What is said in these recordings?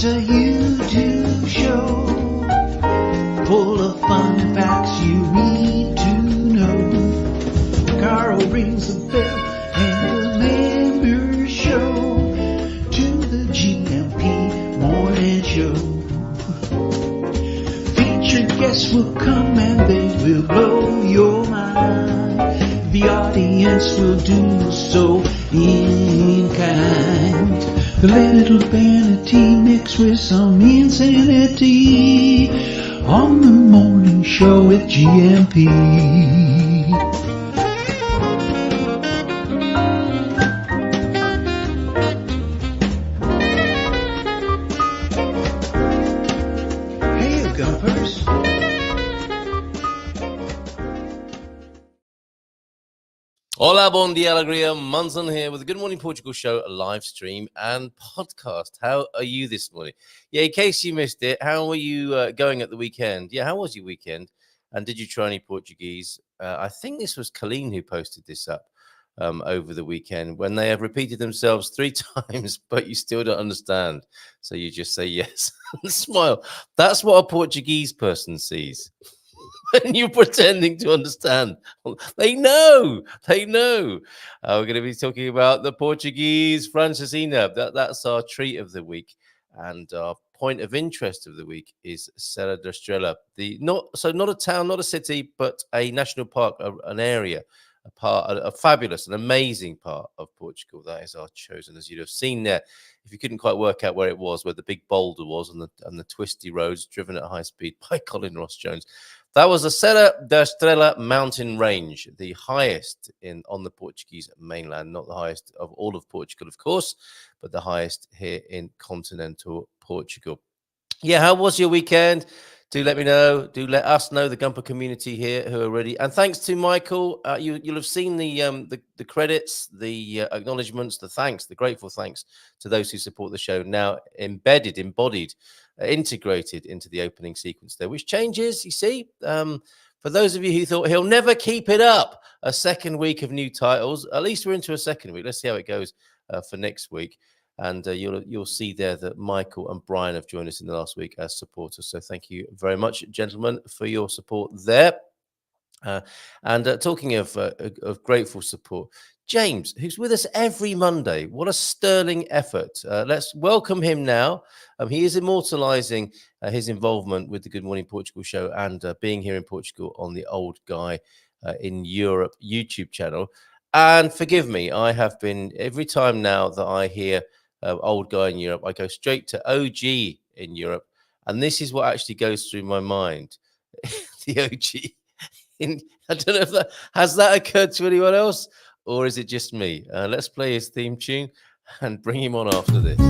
It's a YouTube show full of fun facts you need to know. Carl rings the bell and the members show to the GMP morning show. Featured guests will come and they will blow your mind. The audience will do so in kind. A little vanity mixed with some insanity on the morning show with GMP. Hey, Gumpers. Hola, bon dia, alegria. Munson here with the Good Morning Portugal show, a live stream and podcast. How are you this morning? Yeah, in case you missed it, how were you going at the weekend? Yeah, how was your weekend? And did you try any Portuguese? I think this was Colleen who posted this up over the weekend when they have repeated themselves 3 times, but you still don't understand. So you just say yes and smile. That's what a Portuguese person sees. And you're pretending to understand. They know. We're going to be talking about the Portuguese Francesina. That's our treat of the week. And our point of interest of the week is Serra da Estrela. Not a town, not a city, but a national park, an area, a fabulous and amazing part of Portugal. That is our chosen, as you'd have seen there. If you couldn't quite work out where it was, where the big boulder was and the twisty roads driven at high speed by Colin Ross Jones. That was the Serra da Estrela mountain range, the highest on the Portuguese mainland, not the highest of all of Portugal, of course, but the highest here in continental Portugal. Yeah, how was your weekend? Do let me know. Do let us know, the Gumper community here who are ready. And thanks to Michael. You'll have seen the credits, the acknowledgements, the thanks, the grateful thanks to those who support the show now embodied, integrated into the opening sequence there, which changes, you see. For those of you who thought he'll never keep it up, a second week of new titles. At least we're into a second week. Let's see how it goes for next week. And you'll see there that Michael and Brian have joined us in the last week as supporters. So thank you very much, gentlemen, for your support there. And talking of grateful support, James, who's with us every Monday. What a sterling effort. Let's welcome him now. He is immortalizing his involvement with the Good Morning Portugal show and being here in Portugal on the Old Guy in Europe YouTube channel. And forgive me, I have been, every time now that I hear Old Guy in Europe, I go straight to OG in Europe. And this is what actually goes through my mind. The OG. I don't know if that has that occurred to anyone else, or is it just me? Let's play his theme tune and bring him on after this.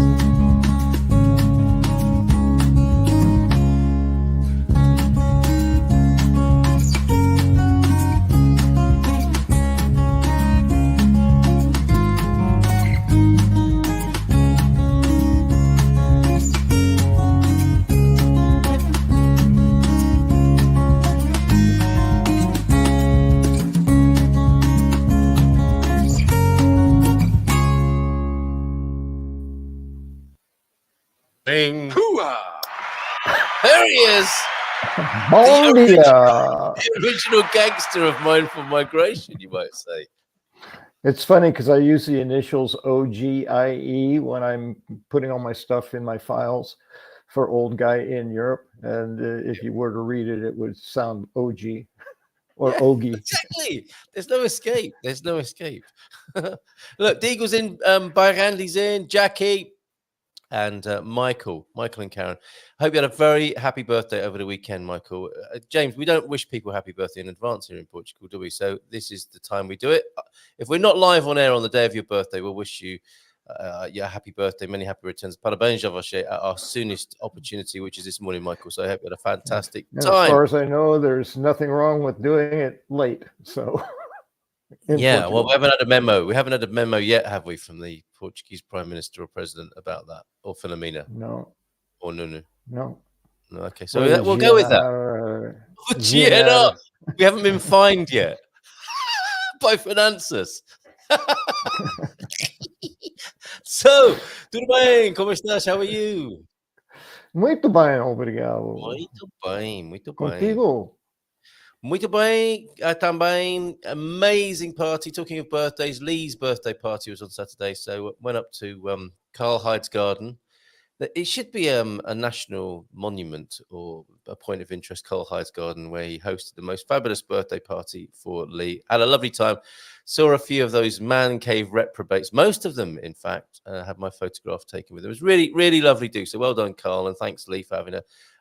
Bing. There he is. The original gangster of mindful migration, you might say. It's funny because I use the initials OGIE when I'm putting all my stuff in my files for Old Guy in Europe. And if you were to read it, it would sound OG or Ogie. Exactly. There's no escape. Look, Deagle's in, Byrandy's in, Jackie. And Michael and Karen. I hope you had a very happy birthday over the weekend, Michael. James, we don't wish people happy birthday in advance here in Portugal, do we? So this is the time we do it. If we're not live on air on the day of your birthday, we'll wish you happy birthday, many happy returns. Parabéns a você at our soonest opportunity, which is this morning, Michael. So I hope you had a fantastic time. As far as I know, there's nothing wrong with doing it late. So yeah, well, we haven't had a memo. We haven't had a memo yet, have we, from the Portuguese Prime Minister or President about that, or Filomena? No. Or Nuno? No. Okay, so we'll go with that. Yeah. We haven't been fined yet by Finanças. So, tudo bem? Como estás? How are you? Muito bem, obrigado. Muito bem, muito bem. Contigo. Muito bem, também amazing party. Talking of birthdays, Lee's birthday party was on Saturday, so went up to Carl Hyde's garden. It should be a national monument or a point of interest, Carl Hyde's garden, where he hosted the most fabulous birthday party for Lee. Had a lovely time. Saw a few of those man cave reprobates. Most of them, in fact, had my photograph taken with them. It was really, really lovely do. So well done, Carl, and thanks, Lee, for having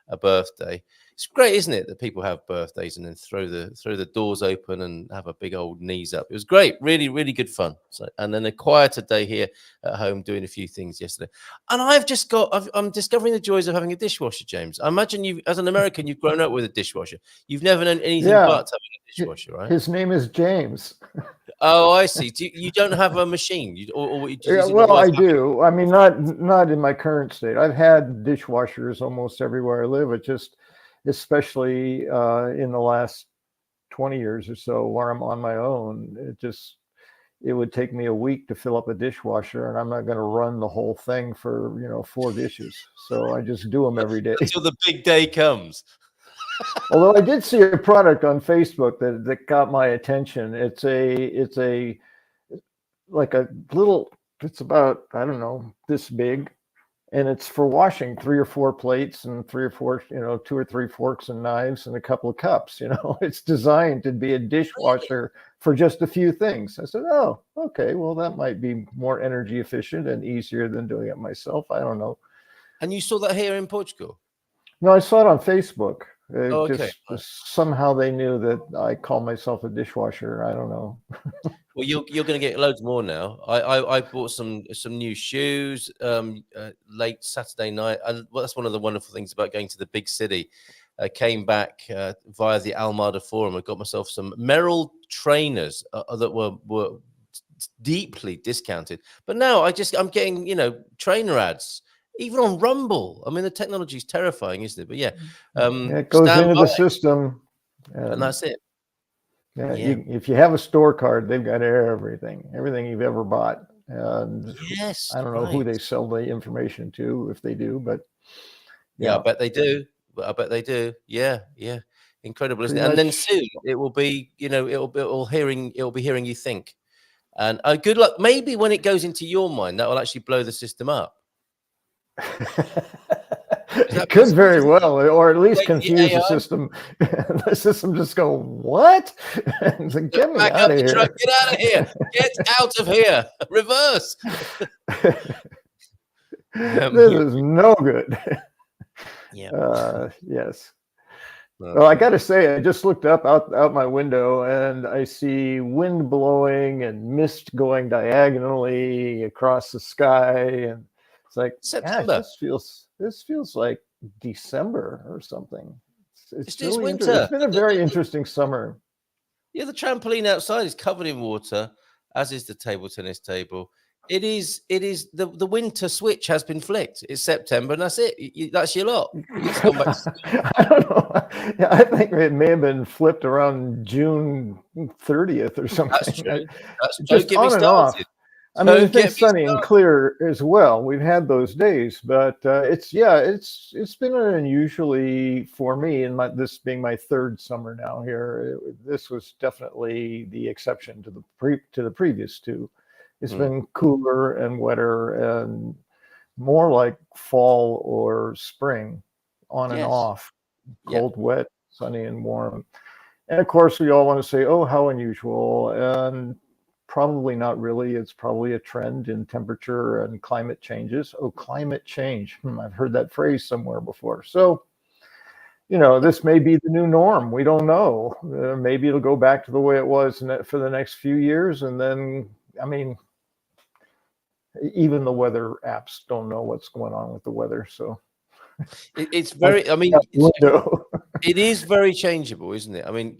a birthday. It's great, isn't it, that people have birthdays and then throw the doors open and have a big old knees up. It was great, really, really good fun. So, and then a quieter day here at home, doing a few things yesterday. And I'm discovering the joys of having a dishwasher, James. I imagine you, as an American, you've grown up with a dishwasher. You've never known anything but having a dishwasher, right? His name is James. Oh, I see. You don't have a machine, Well, I do. I mean, not in my current state. I've had dishwashers almost everywhere I live. It just, especially in the last 20 years or so, where I'm on my own, it would take me a week to fill up a dishwasher, and I'm not going to run the whole thing for 4 dishes. So I just do them every day until the big day comes. Although I did see a product on Facebook that got my attention. It's like a little, it's about, I don't know, this big, and it's for washing 3 or 4 plates and 3 or 4, 2 or 3 forks and knives and a couple of cups. It's designed to be a dishwasher for just a few things. I said, oh, okay, well, that might be more energy efficient and easier than doing it myself. I don't know. And you saw that here in Portugal? No, I saw it on Facebook. Okay. Just somehow they knew that I call myself a dishwasher. I don't know. Well, you're going to get loads more now. I bought some new shoes late Saturday night. Well, that's one of the wonderful things about going to the big city. I came back via the Almada Forum. I got myself some Merrell trainers that were deeply discounted. But now I'm getting trainer ads. Even on Rumble. I mean, the technology is terrifying, isn't it? But yeah, it goes into the system, and that's it. Yeah. If you have a store card, they've got everything you've ever bought. And yes, I don't know who they sell the information to, if they do, but yeah, I bet they do. Yeah, incredible, isn't it? And then soon it will be, it'll be hearing you think. And good luck. Maybe when it goes into your mind, that will actually blow the system up. It could very well, or at least confuse the system. The system just go, what? Like, get me out of here. Get out of here. Get out of here. Reverse. This is no good. Yeah. Yes. Well, I got to say, I just looked up out my window and I see wind blowing and mist going diagonally across the sky, and it's like, September. Gosh, this feels like December or something. It's really winter. It's been a very interesting summer. Yeah, the trampoline outside is covered in water, as is the table tennis table. It is the winter switch has been flicked. It's September, and that's it. That's your lot. I don't know. Yeah, I think it may have been flipped around June 30th or something. That's true. Just on and off. I mean, it's been sunny and clear as well. We've had those days, but it's been an unusually, for me, and this being my 3rd summer now here, this was definitely the exception to the previous 2. It's been cooler and wetter and more like fall or spring, on and off, cold, wet, sunny, and warm. And of course, we all want to say, oh, how unusual. And probably not really. It's probably a trend in temperature and climate changes. Oh, climate change. I've heard that phrase somewhere before. So, this may be the new norm. We don't know. Maybe it'll go back to the way it was for the next few years. And then, I mean, even the weather apps don't know what's going on with the weather. So it's very, I mean, it is very changeable, isn't it? I mean,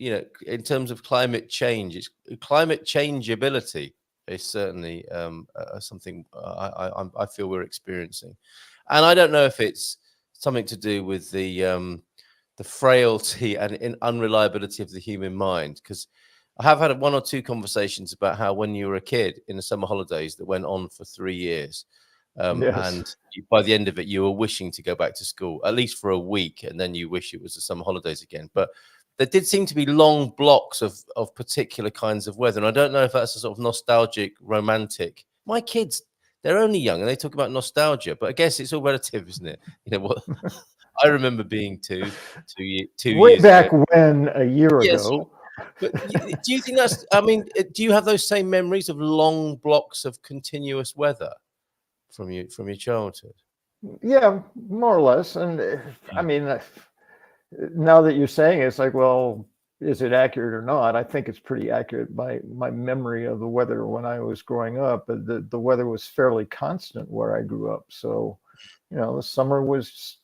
in terms of climate change, climate changeability is certainly something I feel we're experiencing. And I don't know if it's something to do with the frailty and unreliability of the human mind, because I have had 1 or 2 conversations about how when you were a kid in the summer holidays that went on for 3 years, Yes. And by the end of it, you were wishing to go back to school, at least for a week, and then you wish it was the summer holidays again. But there did seem to be long blocks of particular kinds of weather. And I don't know if that's a sort of nostalgic, romantic. My kids, they're only young and they talk about nostalgia, but I guess it's all relative, isn't it? You know what? I remember being two Way years ago. back when, a year Yes. ago. But do you think that's, I mean, do you have those same memories of long blocks of continuous weather from your childhood? Yeah, more or less. And I mean, now that you're saying it, it's like, well, is it accurate or not? I think it's pretty accurate. My memory of the weather when I was growing up, the weather was fairly constant where I grew up. So, the summer was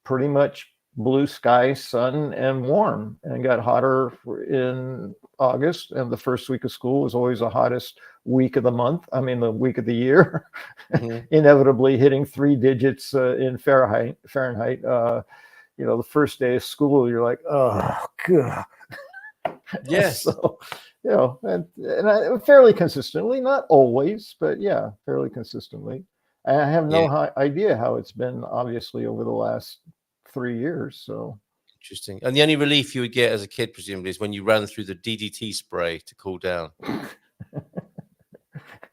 pretty much blue sky, sun, and warm, and got hotter in August. And the first week of school was always the hottest week of the month. I mean, the week of the year, inevitably hitting 3 digits in Fahrenheit. The first day of school, you're like, oh, God. Yes. So, and fairly consistently, not always, but yeah, fairly consistently. I have no idea how it's been, obviously, over the last 3 years. So interesting. And the only relief you would get as a kid, presumably, is when you ran through the DDT spray to cool down.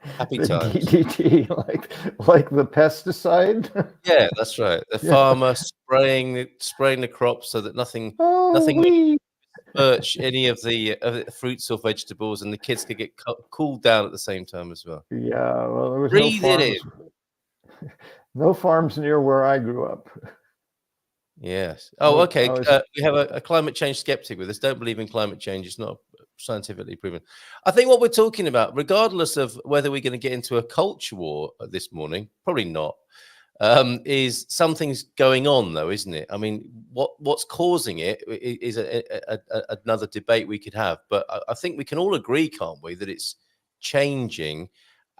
Happy the times. DDT, like the pesticide. Yeah, that's right. The farmer spraying the crops so that nothing birch any of the fruits or vegetables, and the kids could get cooled down at the same time as well. Yeah, well, there was Breathe it in. No farms near where I grew up. Yes. Oh, okay. We have a climate change skeptic with us. Don't believe in climate change. It's not scientifically proven. I think what we're talking about, regardless of whether we're going to get into a culture war this morning, probably not, is something's going on, though, isn't it? I mean, what's causing it is another debate we could have. But I think we can all agree, can't we, that it's changing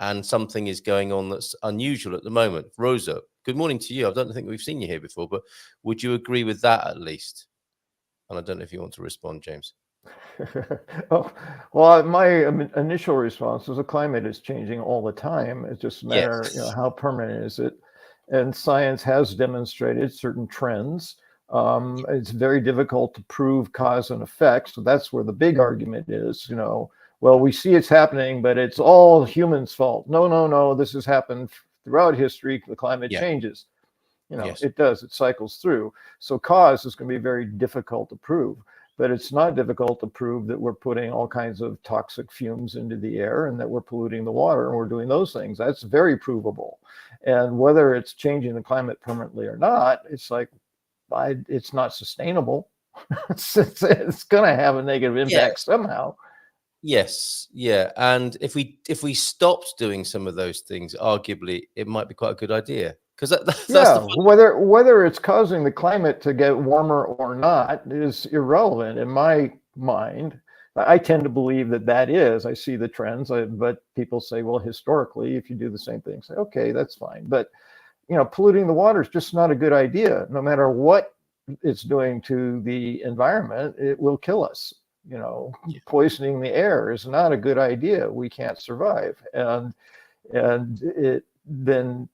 and something is going on that's unusual at the moment. Rosa, good morning to you. I don't think we've seen you here before, but would you agree with that at least? And I don't know if you want to respond, James. Oh, well, my initial response was the climate is changing all the time. It's just a matter, how permanent is it? And science has demonstrated certain trends. It's very difficult to prove cause and effect. So that's where the big argument is, well, we see it's happening, but it's all humans' fault. No, this has happened throughout history. The climate changes. It does. It cycles through. So cause is going to be very difficult to prove. But it's not difficult to prove that we're putting all kinds of toxic fumes into the air and that we're polluting the water, and we're doing those things. That's very provable. And whether it's changing the climate permanently or not, it's like, it's not sustainable. It's going to have a negative impact somehow. Yes, yeah. And if we stopped doing some of those things, arguably, it might be quite a good idea. Because that's whether it's causing the climate to get warmer or not is irrelevant in my mind. I tend to believe that is. I see the trends, but people say, well, historically, if you do the same thing, say, okay, that's fine. But polluting the water is just not a good idea. No matter what it's doing to the environment, it will kill us. Poisoning the air is not a good idea. We can't survive, and it then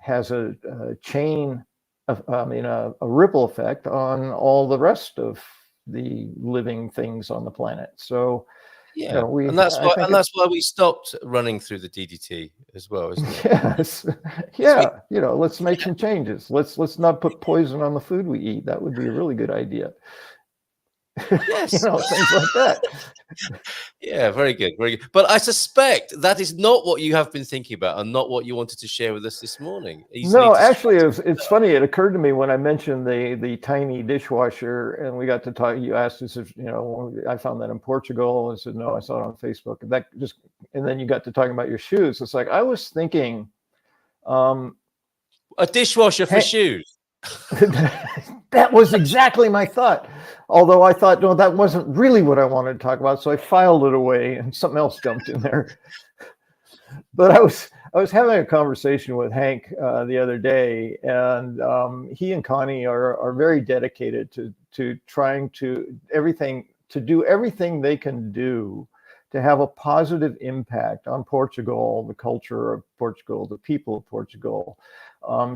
has a chain of, a ripple effect on all the rest of the living things on the planet. So, and that's why we stopped running through the DDT as well, isn't it? Yes, yeah. Let's make some changes. Let's not put poison on the food we eat. That would be a really good idea. Yes. Things like that. Yeah, very good, very good. But I suspect that is not what you have been thinking about and not what you wanted to share with us this morning. No, actually, it's funny. It occurred to me when I mentioned the tiny dishwasher, and we got to talk. You asked us if I found that in Portugal. I said no, I saw it on Facebook. And then you got to talking about your shoes. It's like I was thinking, a dishwasher for shoes. That was exactly my thought. Although I thought, no, that wasn't really what I wanted to talk about. So I filed it away and something else jumped in there. But I was having a conversation with Hank the other day, and he and Connie are very dedicated to trying to do everything they can do to have a positive impact on Portugal, the culture of Portugal, the people of Portugal.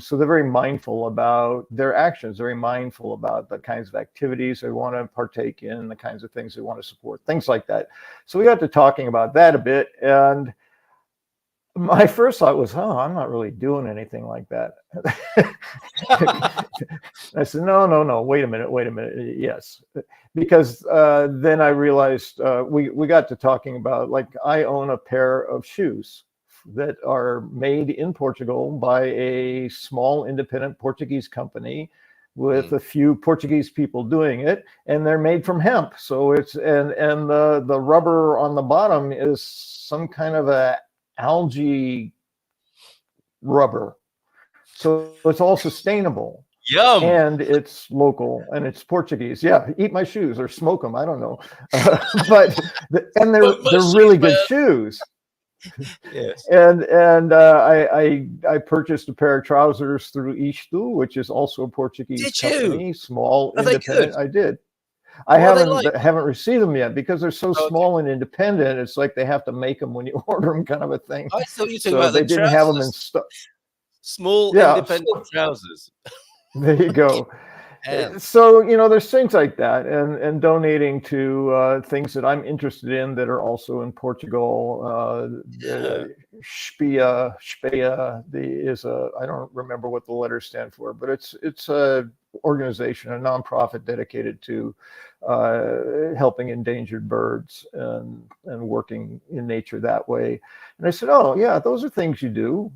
So they're very mindful about their actions, very mindful about the kinds of activities they want to partake in, the kinds of things they want to support, things like that. So we got to talking about that a bit. And my first thought was, oh, I'm not really doing anything like that. I said, no, wait a minute. Yes. Because then I realized we got to talking about, like, I own a pair of shoes that are made in Portugal by a small independent Portuguese company with a few Portuguese people doing it, and they're made from hemp. So it's, and the rubber on the bottom is some kind of a algae rubber, so it's all sustainable. Yum. And it's local and it's Portuguese. Yeah, eat my shoes or smoke them, I don't know. But they're really good shoes. Yes. And I purchased a pair of trousers through Isto, which is also a Portuguese company, small, independent. I did. I haven't received them yet because they're so small and independent. It's like they have to make them when you order them, kind of a thing. I thought you were talking about they didn't have them in stock. Small, independent trousers. There you go. So, there's things like that, and donating to things that I'm interested in that are also in Portugal. Speia is I don't remember what the letters stand for, but it's a organization, a nonprofit dedicated to helping endangered birds and working in nature that way. And I said, oh yeah, those are things you do.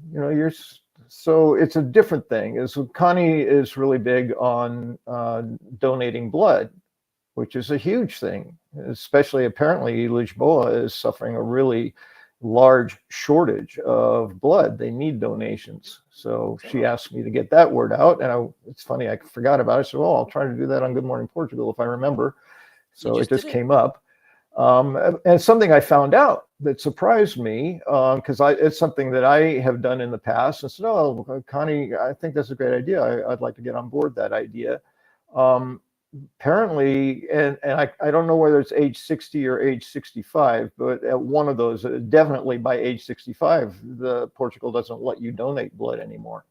So it's a different thing. Connie is really big on donating blood, which is a huge thing, especially apparently Lisboa is suffering a really large shortage of blood. They need donations. So she asked me to get that word out. And it's funny, I forgot about it. So, I'll try to do that on Good Morning Portugal if I remember. So it just came up. And something I found out that surprised me, because it's something that I have done in the past. I said, oh, Connie, I think that's a great idea. I'd like to get on board that idea. Apparently, and I don't know whether it's age 60 or age 65, but at one of those, definitely by age 65, Portugal doesn't let you donate blood anymore.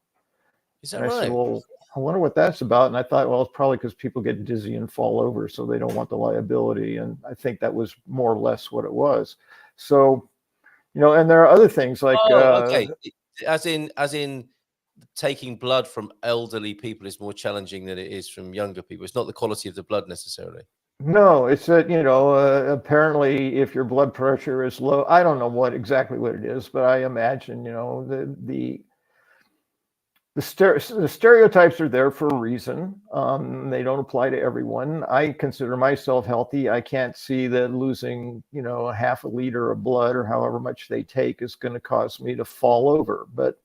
Is that right? I said, well, I wonder what that's about. And I thought, well, it's probably because people get dizzy and fall over, so they don't want the liability. And I think that was more or less what it was. So, and there are other things like, okay, as in taking blood from elderly people is more challenging than it is from younger people. It's not the quality of the blood necessarily. No, it's that, apparently if your blood pressure is low, I don't know exactly what it is, but I imagine, the stereotypes are there for a reason. They don't apply to everyone. I consider myself healthy. I can't see that losing, half a liter of blood or however much they take is going to cause me to fall over. But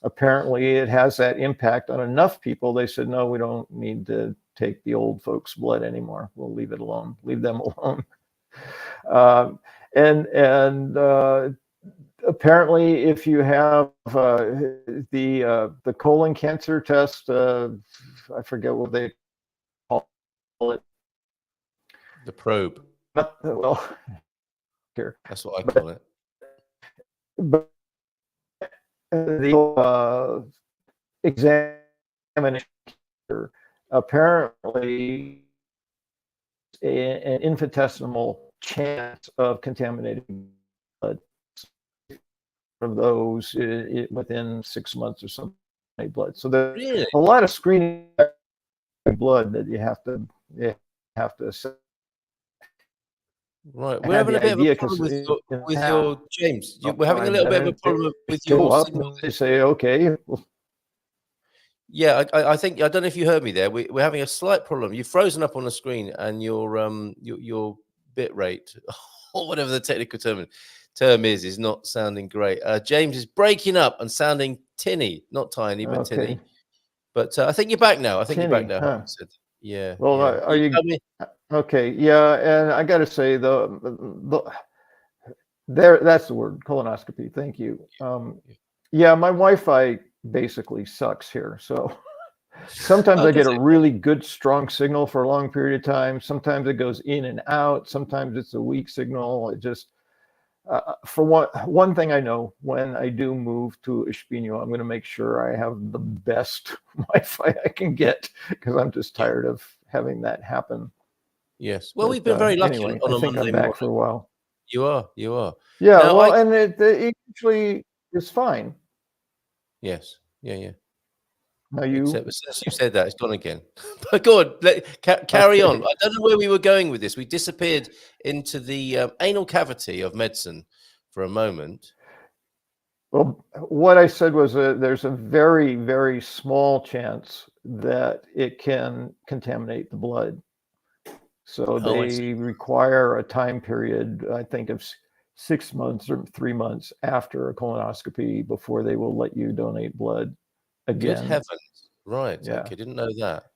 apparently it has that impact on enough people. They said, no, we don't need to take the old folks' blood anymore. We'll leave it alone. Leave them alone. Apparently, if you have the colon cancer test, I forget what they call it. The probe. Well, here. That's what I call it. But the examination apparently an infinitesimal chance of contaminating blood from those within 6 months or something. Blood. So there's a lot of screening blood that you have to assess. Right, we're having a bit of a problem with your James. We're having a little bit of a problem with your signal. They say, okay. Yeah, I think I don't know if you heard me there. We're having a slight problem. You've frozen up on the screen, and your bit rate or whatever the technical term is not sounding great. James is breaking up and sounding tinny, not tiny, but tinny. But I think you're back now. You're back now. Huh? Yeah. Well, yeah. are you? Okay. Yeah, and I got to say that's the word, colonoscopy. Thank you. Yeah, my Wi-Fi basically sucks here, so sometimes I get a really good strong signal for a long period of time. Sometimes it goes in and out. Sometimes it's a weak signal. for one thing I know, when I do move to Espino, I'm going to make sure I have the best Wi-Fi I can get, because I'm just tired of having that happen. Yes. Well, But, we've been very lucky anyway, on I a think Monday I'm back morning. for a while. You are. You are. Yeah. Now, Well, and it usually is fine. Yes. Yeah. Yeah. Now you. Except since you said that, it's gone again. But go on, carry on. I don't know where we were going with this. We disappeared into the anal cavity of medicine for a moment. Well, what I said was there's a very, very small chance that it can contaminate the blood. So they require a time period, I think, of 6 months or 3 months after a colonoscopy before they will let you donate blood again. Good heavens. Right. Yeah. Okay. Didn't know that.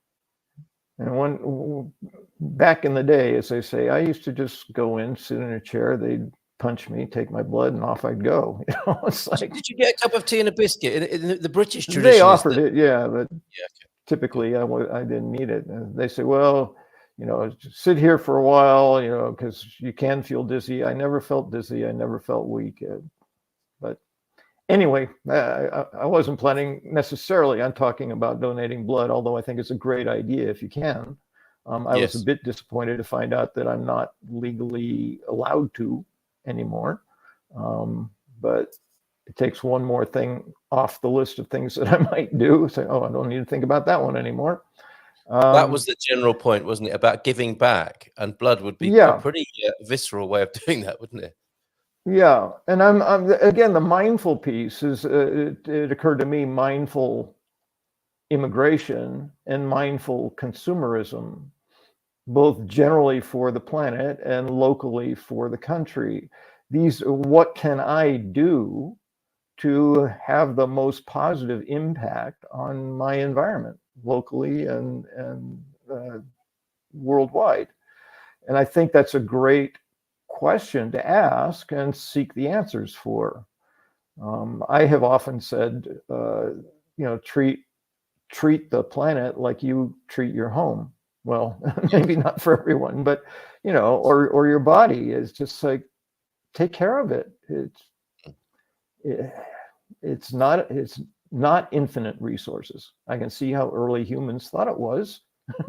And back in the day, as they say, I used to just go in, sit in a chair, they'd punch me, take my blood, and off I'd go. You know, it's like, Did you get a cup of tea and a biscuit? In the British tradition, they offered it, yeah, but yeah, okay. typically I didn't need it. And they say, well, you know, sit here for a while, you know, because you can feel dizzy. I never felt dizzy. I never felt weak. But anyway, I wasn't planning necessarily on talking about donating blood, although I think it's a great idea if you can. I was a bit disappointed to find out that I'm not legally allowed to anymore. But it takes one more thing off the list of things that I might do. Say, oh, I don't need to think about that one anymore. That was the general point, wasn't it? About giving back, and blood would be a pretty visceral way of doing that, wouldn't it? Yeah, and I'm again, the mindful piece is it occurred to me, mindful immigration and mindful consumerism, both generally for the planet and locally for the country. What can I do to have the most positive impact on my environment locally and worldwide? And I think that's a great question to ask and seek the answers for. I have often said, you know, treat the planet like you treat your home. Well, maybe not for everyone, but you know, or your body is just like, take care of it. It's not infinite resources. I can see how early humans thought it was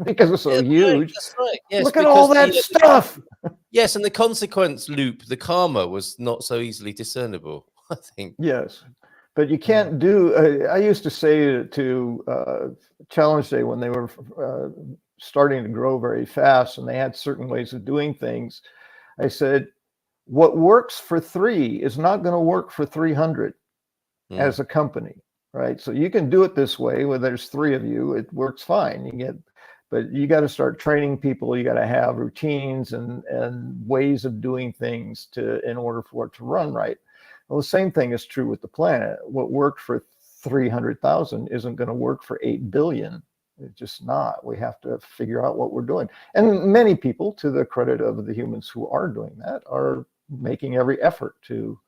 because it's so huge. That's right. Yes, look at all that stuff. Yes, and the consequence loop, the karma, was not so easily discernible, I think. Yes, but you can't do. I used to say to Challenge Day, when they were starting to grow very fast and they had certain ways of doing things, I said, what works for 3 is not going to work for 300 as a company, right? So you can do it this way where there's 3 of you, it works fine. But you got to start training people. You got to have routines and ways of doing things in order for it to run right. Well, the same thing is true with the planet. What worked for 300,000 isn't going to work for 8 billion. It's just not. We have to figure out what we're doing. And many people, to the credit of the humans who are doing that, are making every effort to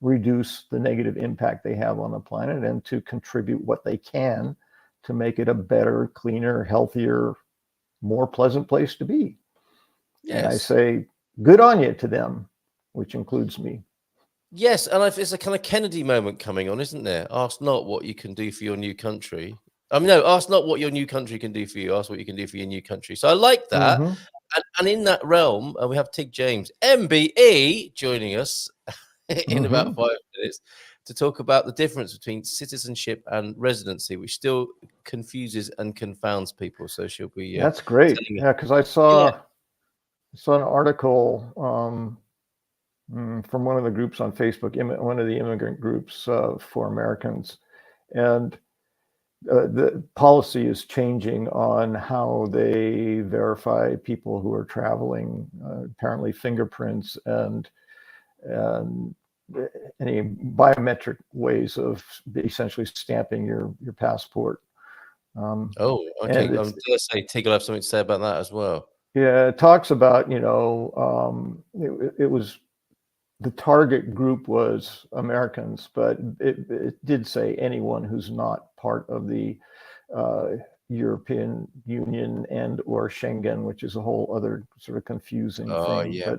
reduce the negative impact they have on the planet and to contribute what they can to make it a better, cleaner, healthier, more pleasant place to be. Yes. And I say, good on you to them, which includes me. Yes, and it's a kind of Kennedy moment coming on, isn't there? Ask not what you can do for your new country. No, ask not what your new country can do for you. Ask what you can do for your new country. So I like that. Mm-hmm. And in that realm, we have Tig James, MBE, joining us in about 5 minutes to talk about the difference between citizenship and residency, which still confuses and confounds people. So she'll be. That's great. Yeah, because I saw an article from one of the groups on Facebook, one of the immigrant groups for Americans, and the policy is changing on how they verify people who are traveling, apparently fingerprints and any biometric ways of essentially stamping your passport. Okay. I'm going to say Tig will have something to say about that as well. Yeah, it talks about, you know, it was, the target group was Americans, but it did say anyone who's not part of the European Union and or Schengen, which is a whole other sort of confusing thing. Yeah.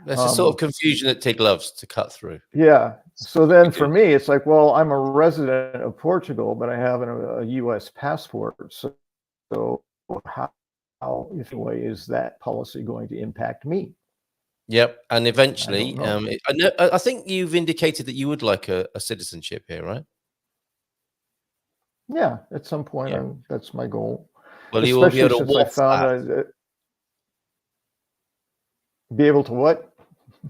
There's a sort of confusion that Tig loves to cut through. Yeah. So then for me, it's like, well, I'm a resident of Portugal, but I have a U.S. passport. So how, if a way, is that policy going to impact me? Yep. And eventually, I think you've indicated that you would like a citizenship here, right? Yeah, at some point, that's my goal. Well, you will be able to waft be able to what?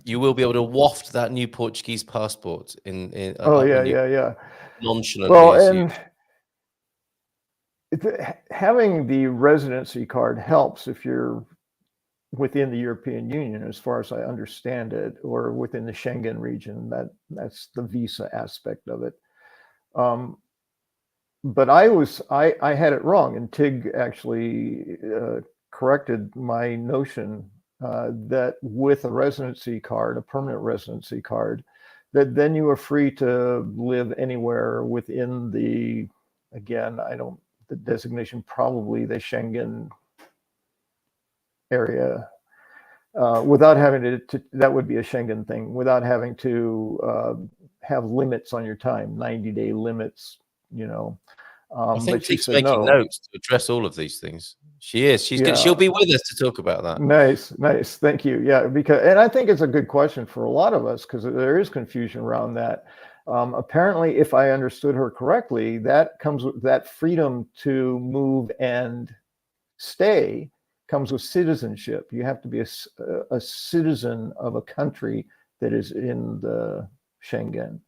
You will be able to waft that new Portuguese passport in yeah. Nonchalantly. Well, and having the residency card helps if you're within the European Union, as far as I understand it, or within the Schengen region. That's the visa aspect of it. But I had it wrong, and Tig actually corrected my notion that with a residency card, a permanent residency card, that then you are free to live anywhere within the designation, probably the Schengen area, without having to, that would be a Schengen thing, without having to have limits on your time, 90-day limits, I think Tig's making notes to address all of these things. She is. She'll be with us to talk about that. Nice. Thank you. Yeah, and I think it's a good question for a lot of us, because there is confusion around that. Apparently, if I understood her correctly, that comes with that freedom to move and stay comes with citizenship. You have to be a citizen of a country that is in the Schengen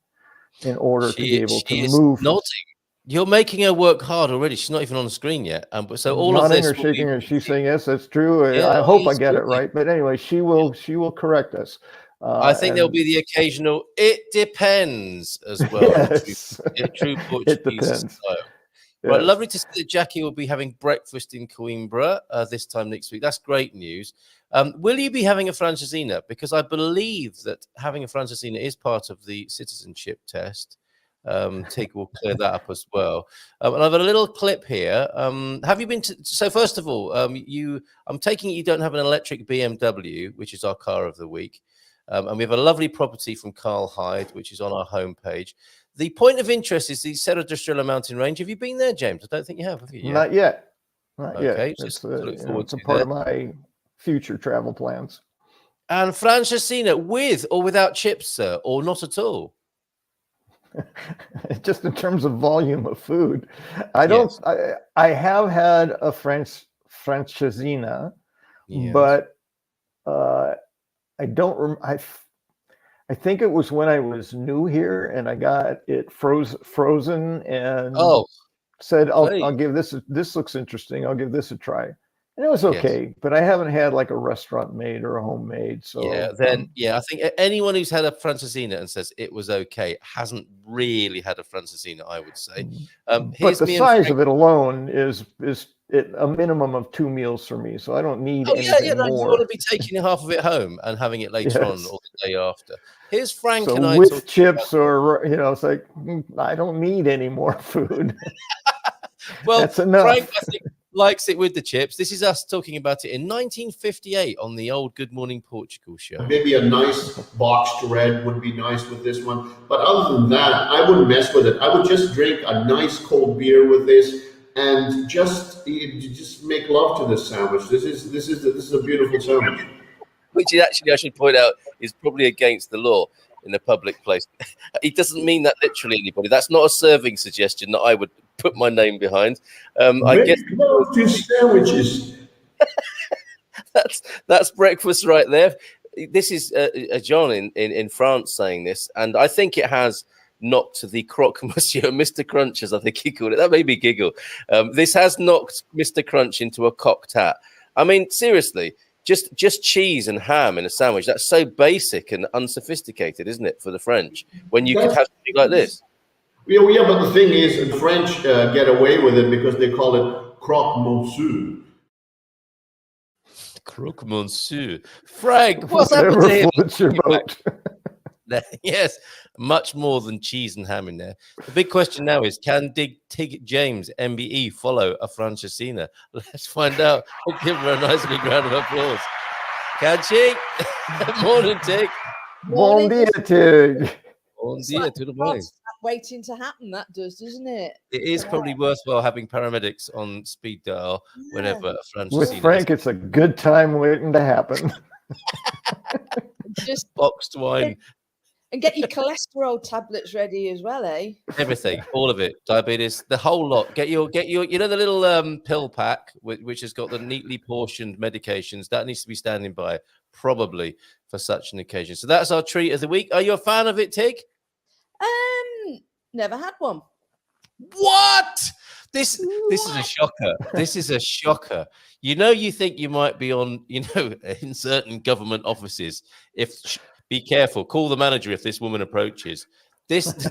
in order to be able to move. You're making her work hard already. She's not even on the screen yet. So all of this, or shaking her, she's saying yes, that's true. Yeah, I hope I get it right. But anyway, she will correct us. I think there'll be the occasional "it depends" as well. Yes. True Portuguese. It depends. Style. Right, lovely to see that Jackie will be having breakfast in Coimbra this time next week. That's great news. Will you be having a Francesina? Because I believe that having a Francesina is part of the citizenship test. Tig will clear that up as well. And I've got a little clip here. Have you been to, so first of all, I'm taking it you don't have an electric BMW, which is our car of the week. And we have a lovely property from Carl Hyde, which is on our homepage. The point of interest is the Serra da Estrela mountain range. Have you been there, James? I don't think you have you? Yeah. Not yet. Okay, it's a part of my future travel plans. And Francesina, with or without chips, sir, or not at all? Just in terms of volume of food, I don't. Yes. I have had a Francesina, yes. But I don't. I think it was when I was new here, and I got it frozen, and said, "I'll give this. This looks interesting. I'll give this a try." And it was okay, yes. But I haven't had like a restaurant made or a homemade. So I think anyone who's had a Francesina and says it was okay hasn't really had a Francesina, I would say. But the size of it alone is a minimum of 2 meals for me, so I don't need anything more. You want to be taking half of it home and having it later on or the day after. Here's Frank and I with chips, or it's like I don't need any more food. Well, that's enough. Frank, I think, likes it with the chips. This is us talking about it in 1958 on the old Good Morning Portugal show. Maybe a nice boxed red would be nice with this one. But other than that, I wouldn't mess with it. I would just drink a nice cold beer with this and just make love to this sandwich. This is a beautiful sandwich. Which is actually, I should point out, is probably against the law in a public place. It doesn't mean that literally, anybody. That's not a serving suggestion that I would put my name behind. I guess two sandwiches. that's breakfast right there. This is John in France saying this, and I think it has knocked the croque monsieur, Mr. Crunch, as I think he called it. That made me giggle. This has knocked Mr. Crunch into a cocked hat. I mean, seriously. Just cheese and ham in a sandwich. That's so basic and unsophisticated, isn't it, for the French? When you could have something like this. Yeah, but the thing is, the French get away with it because they call it croque monsieur. Croque monsieur. Frank, what's happened to him? Yes, much more than cheese and ham in there. The big question now is, can Tig James, MBE, follow a Francesina? Let's find out. We'll give her a nice big round of applause. Can she? Morning, Tig. Bon dia, Tig. Bon It's dia, like tudo God, bem. waiting to happen. That does, doesn't it? It is probably worthwhile having paramedics on speed dial whenever Francis With Frank, it's a good time waiting to happen. Just boxed wine, and get your cholesterol tablets ready as well, eh? everything, all of it, diabetes, the whole lot. Get your, you know, the little pill pack which has got the neatly portioned medications that needs to be standing by, probably for such an occasion. So that's our treat of the week. Are you a fan of it, Tig? Never had one. What? This is a shocker. This is a shocker. You know, you think you might be on, you know, in certain government offices. Be careful, call the manager if this woman approaches. This,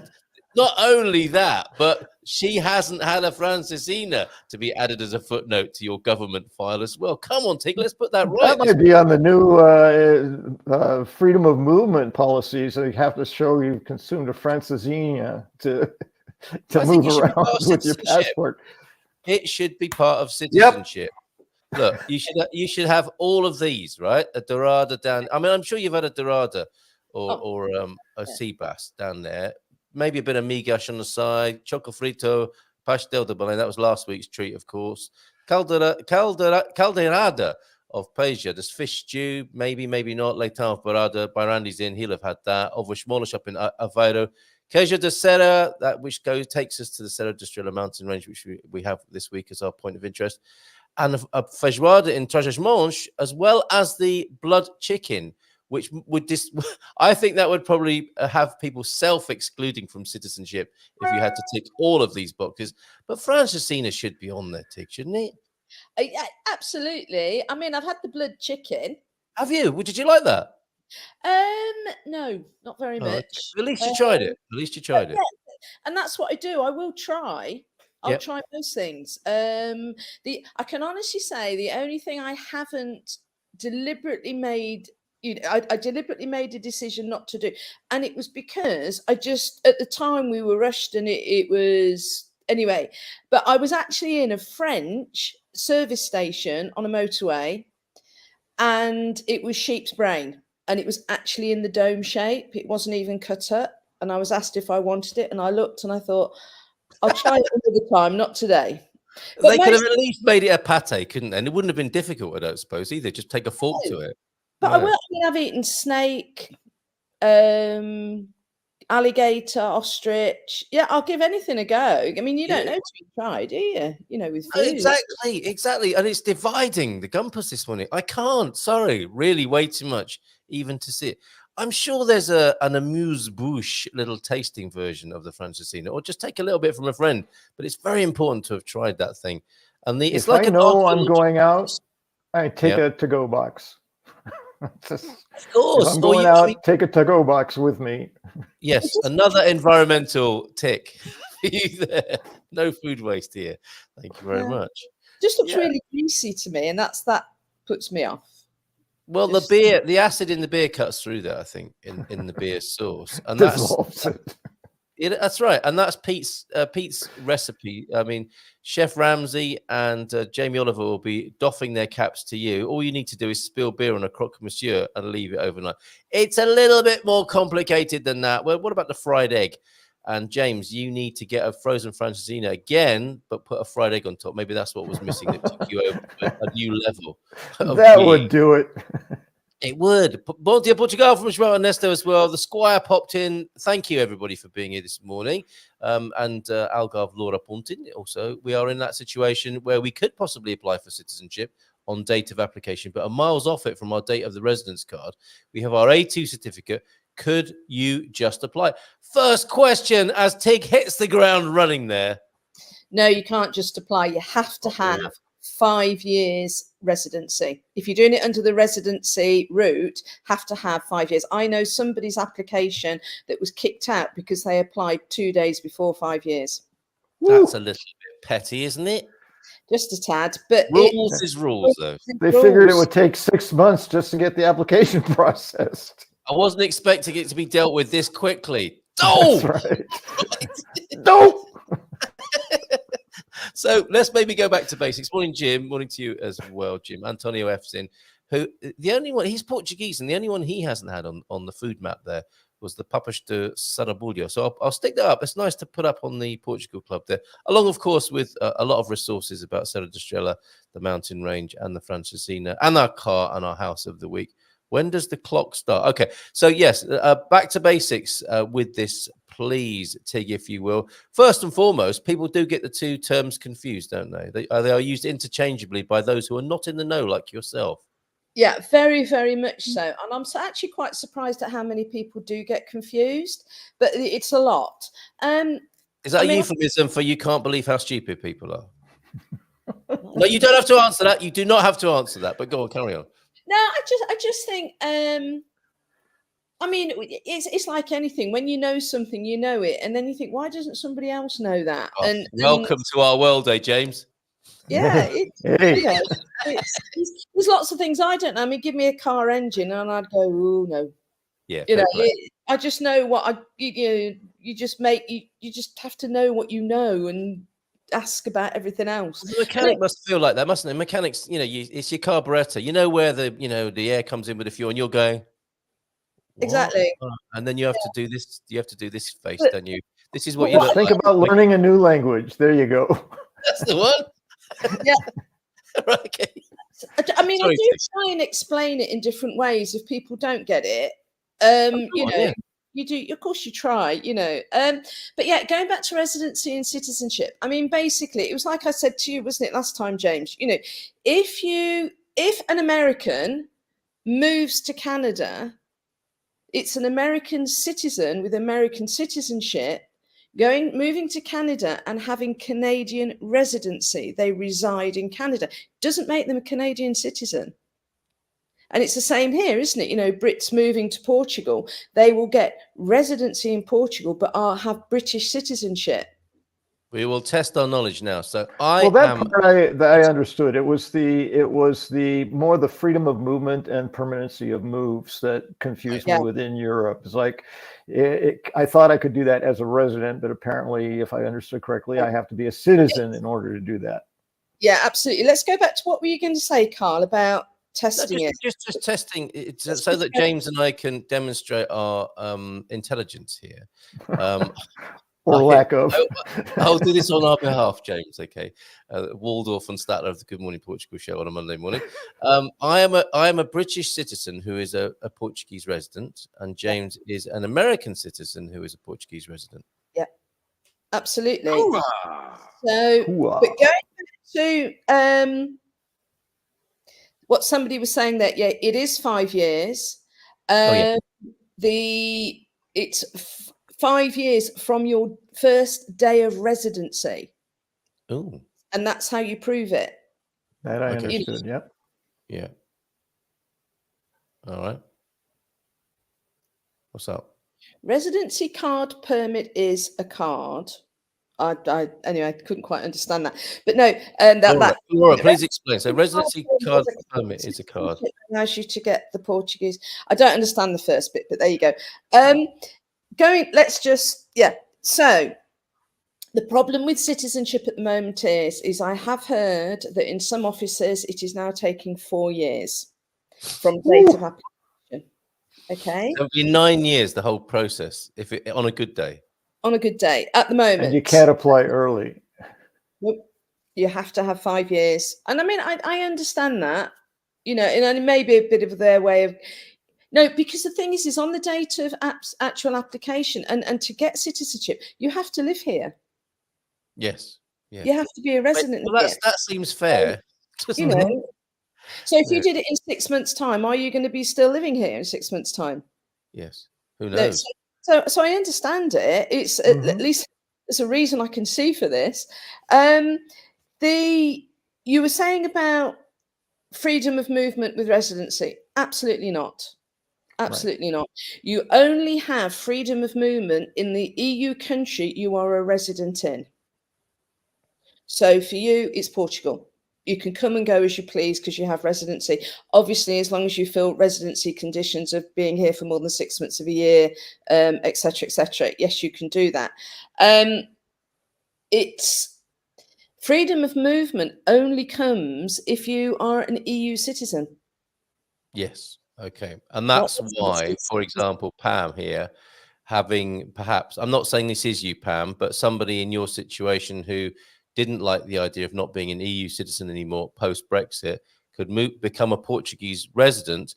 not only that, but she hasn't had a Francisina to be added as a footnote to your government file as well. Come on, Tig, let's put that right. That might be on the new freedom of movement policies. So you have to show you've consumed a Francisina to move around with your passport. It should be part of citizenship. Yep. Look, you should have all of these, right? A dorada down. I mean, I'm sure you've had a dorada or a sea bass down there. Maybe a bit of migas on the side, choco frito, pastel de bologna. That was last week's treat, of course. Caldeirada of Paja. There's fish stew, maybe not. Leitan of Barada. By Randy's in, he'll have had that. Of a smaller shop in Aveiro. Queijo de Serra, which takes us to the Serra de Estrela mountain range, which we have this week as our point of interest. And a feijoada in Trás-os-Montes, as well as the blood chicken, which I think that would probably have people self-excluding from citizenship if you had to tick all of these boxes. But Francisina should be on there, Tig, shouldn't it? Absolutely. I mean, I've had the blood chicken. Have you? Did you like that? No, not very much. At least you tried it. At least you tried it. And that's what I do. I will try. I'll try most things. I can honestly say the only thing I haven't deliberately made, I deliberately made a decision not to do, and it was because I just at the time we were rushed, and it was anyway. But I was actually in a French service station on a motorway, and it was sheep's brain, and it was actually in the dome shape. It wasn't even cut up, and I was asked if I wanted it, and I looked and I thought, I'll try it another time, not today. But they could have at least made it a pate, couldn't they? And it wouldn't have been difficult, I don't suppose, either. Just take a fork to it. But I've eaten snake, alligator, ostrich. Yeah, I'll give anything a go. I mean, you don't know till you try, do you? You know, with food. Exactly. And it's dividing the Gumpers this morning. I can't, sorry, really way too much even to see it. I'm sure there's an amuse-bouche little tasting version of the Francisina, or just take a little bit from a friend. But it's very important to have tried that thing. And it's like I know I'm going out, I take a to-go box. Of course. If I'm going out, take a to-go box with me. Yes, another environmental tick for you there. No food waste here. Thank you very much. Just looks really greasy to me, and that puts me off. Well, the acid in the beer cuts through that, I think, in the beer sauce, and that's right, and that's Pete's recipe. I mean, Chef Ramsay and Jamie Oliver will be doffing their caps to you. All you need to do is spill beer on a croque monsieur and leave it overnight. It's a little bit more complicated than that. Well, what about the fried egg? And James, you need to get a frozen Francisina again, but put a fried egg on top. Maybe that's what was missing that took you over a new level. That would do it. It would. Bon dia Portugal from João Ernesto as well. The Squire popped in. Thank you, everybody, for being here this morning. And Algarve Laura Pontin. Also, we are in that situation where we could possibly apply for citizenship on date of application, but are miles off it from our date of the residence card. We have our A2 certificate. Could you just apply? First question as Tig hits the ground running there. No, you can't just apply. You have to have 5 years residency. If you're doing it under the residency route, have to have 5 years. I know somebody's application that was kicked out because they applied 2 days before 5 years. That's a little bit petty, isn't it? Just a tad, but rules is rules, though. They figured it would take 6 months just to get the application processed. I wasn't expecting it to be dealt with this quickly. Oh, that's right. No. So let's maybe go back to basics. Morning, Jim. Morning to you as well, Jim. Antonio F's in, who the only one, he's Portuguese, and the only one he hasn't had on the food map there was the Papas de Sarabulho. So I'll stick that up. It's nice to put up on the Portugal Club there, along, of course, with a lot of resources about Serra da Estrela, the mountain range, and the Francesina, and our car and our house of the week. When does the clock start? Okay, so yes, back to basics with this, please, Tig, if you will. First and foremost, people do get the two terms confused, don't they? They are used interchangeably by those who are not in the know, like yourself. Yeah, very, very much so. And I'm actually quite surprised at how many people do get confused, but it's a lot. Is that a euphemism for you can't believe how stupid people are? No, you don't have to answer that. You do not have to answer that, but go on, carry on. No, I just think, I mean, it's like anything. When you know something, you know it. And then you think, why doesn't somebody else know that? Oh, welcome to our world, James. Yeah, there's lots of things I don't know. I mean, give me a car engine and I'd go, oh, no. Yeah, I just know what you just have to know what you know and ask about everything else. The mechanic must feel like that, mustn't it? Mechanics, it's your carburetor. You know where the air comes in with the fuel, and you're going, what? Exactly. And then you have to do this. You have to do this face, don't you? This is what you think about learning a new language. There you go. That's the one. Yeah. Right, okay. I mean, I do try and explain it in different ways if people don't get it. You do, of course you try, but yeah, going back to residency and citizenship, I mean, basically it was like I said to you, wasn't it, last time, James, if an American moves to Canada, it's an American citizen with American citizenship moving to Canada and having Canadian residency. They reside in Canada. Doesn't make them a Canadian citizen. And it's the same here, isn't it? Brits moving to Portugal, they will get residency in Portugal, but have British citizenship. We will test our knowledge now. So part I understood. It was the more the freedom of movement and permanency of moves that confused me within Europe. It's like I thought I could do that as a resident, but apparently, if I understood correctly, I have to be a citizen in order to do that. Yeah, absolutely. Let's go back to what were you going to say, Carl, about testing just testing it so that James and I can demonstrate our intelligence here. Or lack of. I'll do this on our behalf, James. Okay, Waldorf and Statler of the Good Morning Portugal show on a Monday morning. I am a British citizen who is a Portuguese resident, and James is an American citizen who is a Portuguese resident. Yeah, absolutely. Hooah! So, but going back to what somebody was saying, that it is 5 years. It's 5 years from your first day of residency. Oh. And that's how you prove it. That I understood, yep. Yeah. All right. What's up? Residency card permit is a card. Anyway, I couldn't quite understand that. But no, Laura, please explain. So residency card permit is a card. It allows you to get the Portuguese. I don't understand the first bit, but there you go. So the problem with citizenship at the moment is I have heard that in some offices it is now taking 4 years from date of application. Okay, it'll be 9 years the whole process on a good day. On a good day at the moment, and you can't apply early. Nope. You have to have 5 years, and I mean I understand that, and it may be a bit of their way of. No, because the thing is on the date of actual application and to get citizenship, you have to live here. Yes. Yeah. You have to be a resident. Well, that seems fair. So if you did it in 6 months' time, are you going to be still living here in 6 months' time? Yes. Who knows? So I understand it. It's at least there's a reason I can see for this. You were saying about freedom of movement with residency. Absolutely not. Absolutely not. You only have freedom of movement in the EU country you are a resident in. So for you, it's Portugal. You can come and go as you please because you have residency. Obviously, as long as you fill residency conditions of being here for more than 6 months of a year, et cetera, yes, you can do that. It's freedom of movement only comes if you are an EU citizen. Yes. Okay. And that's Not why, residency. for example, Pam here, having perhaps, I'm not saying this is you, Pam, but somebody in your situation who didn't like the idea of not being an EU citizen anymore post Brexit could become a Portuguese resident,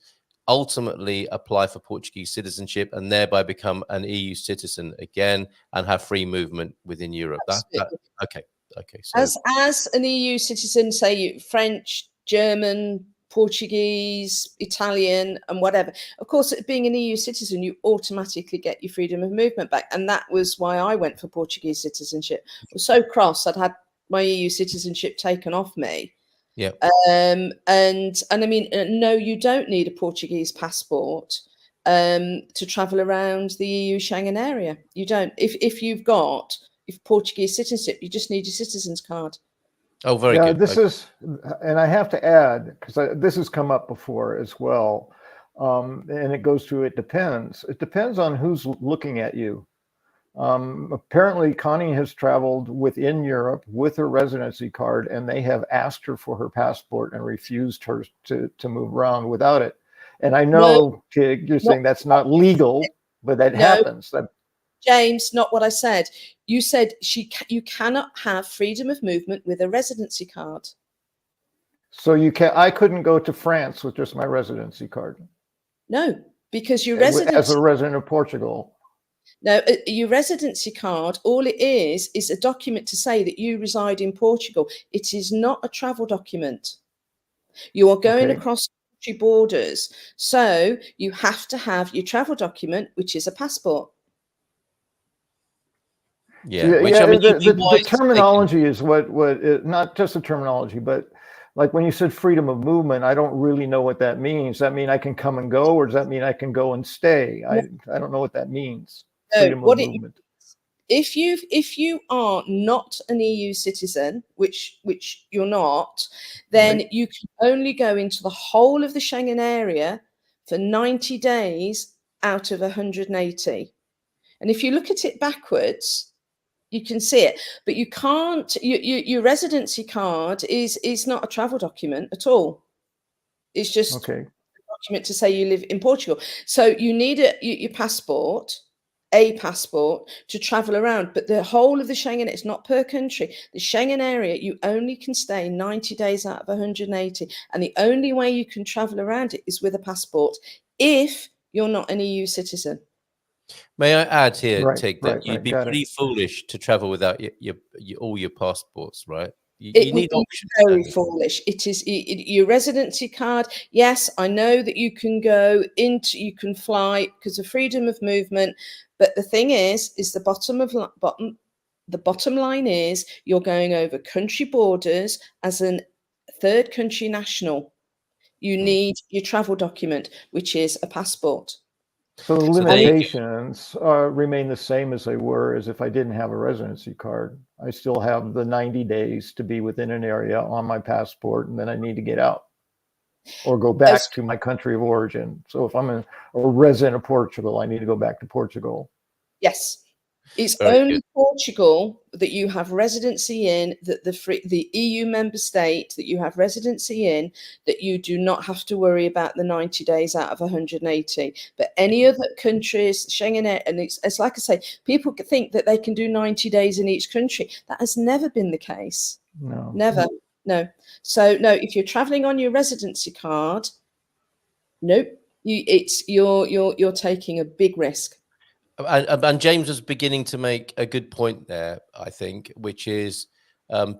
ultimately apply for Portuguese citizenship, and thereby become an EU citizen again and have free movement within Europe. Absolutely. Okay. Okay. So As an EU citizen, say you French, German, Portuguese, Italian, and whatever. Of course, being an EU citizen, you automatically get your freedom of movement back, and that was why I went for Portuguese citizenship. I was so cross; I'd had my EU citizenship taken off me. yeah. And I mean, no, you don't need a Portuguese passport to travel around the EU Schengen area. You don't. If you've got Portuguese citizenship, you just need your citizen's card. Oh, very Yeah, good. this is, and I have to add, because this has come up before as well, and it goes to, it depends. It depends on who's looking at you. Apparently, Connie has traveled within Europe with her residency card, and they have asked her for her passport and refused her to move around without it. And I know, Tig, you're saying that's not legal, but that happens. James, not what I said. You said you cannot have freedom of movement with a residency card. So I couldn't go to France with just my residency card. No, because your as a resident of Portugal. No, your residency card, all it is a document to say that you reside in Portugal. It is not a travel document. You are going across country borders, so you have to have your travel document, which is a passport. Yeah, the terminology is what not just the terminology, but like when you said freedom of movement, I don't really know what that means. Does that mean I can come and go, or does that mean I can go and stay? I don't know what that means. Freedom of movement. If you are not an EU citizen, which you're not, then you can only go into the whole of the Schengen area for 90 days out of 180. And if you look at it backwards, you can see it, but you can't. Your residency card is not a travel document at all. It's just a document to say you live in Portugal. So you need your passport, a passport to travel around. But the whole of the Schengen, it's not per country. The Schengen area, you only can stay 90 days out of 180, and the only way you can travel around it is with a passport if you're not an EU citizen. May I add here, Tig, that you'd be pretty foolish to travel without all your passports, right? You need options. Very foolish. It is your residency card. Yes, I know that you can you can fly because of freedom of movement, but the thing is the bottom line is you're going over country borders as a third country national. You need your travel document, which is a passport. So the limitations remain the same as they were as if I didn't have a residency card. I still have the 90 days to be within an area on my passport, and then I need to get out or go back to my country of origin. So if I'm a resident of Portugal, I need to go back to Portugal. Yes. It's only Portugal that you have residency in, that the EU member state that you have residency in, that you do not have to worry about the 90 days out of 180. But any other countries, Schengen, and it's like I say, people think that they can do 90 days in each country. That has never been the case. No. Never. No. So no, if you're traveling on your residency card, nope, you're taking a big risk. And James was beginning to make a good point there, I think, which is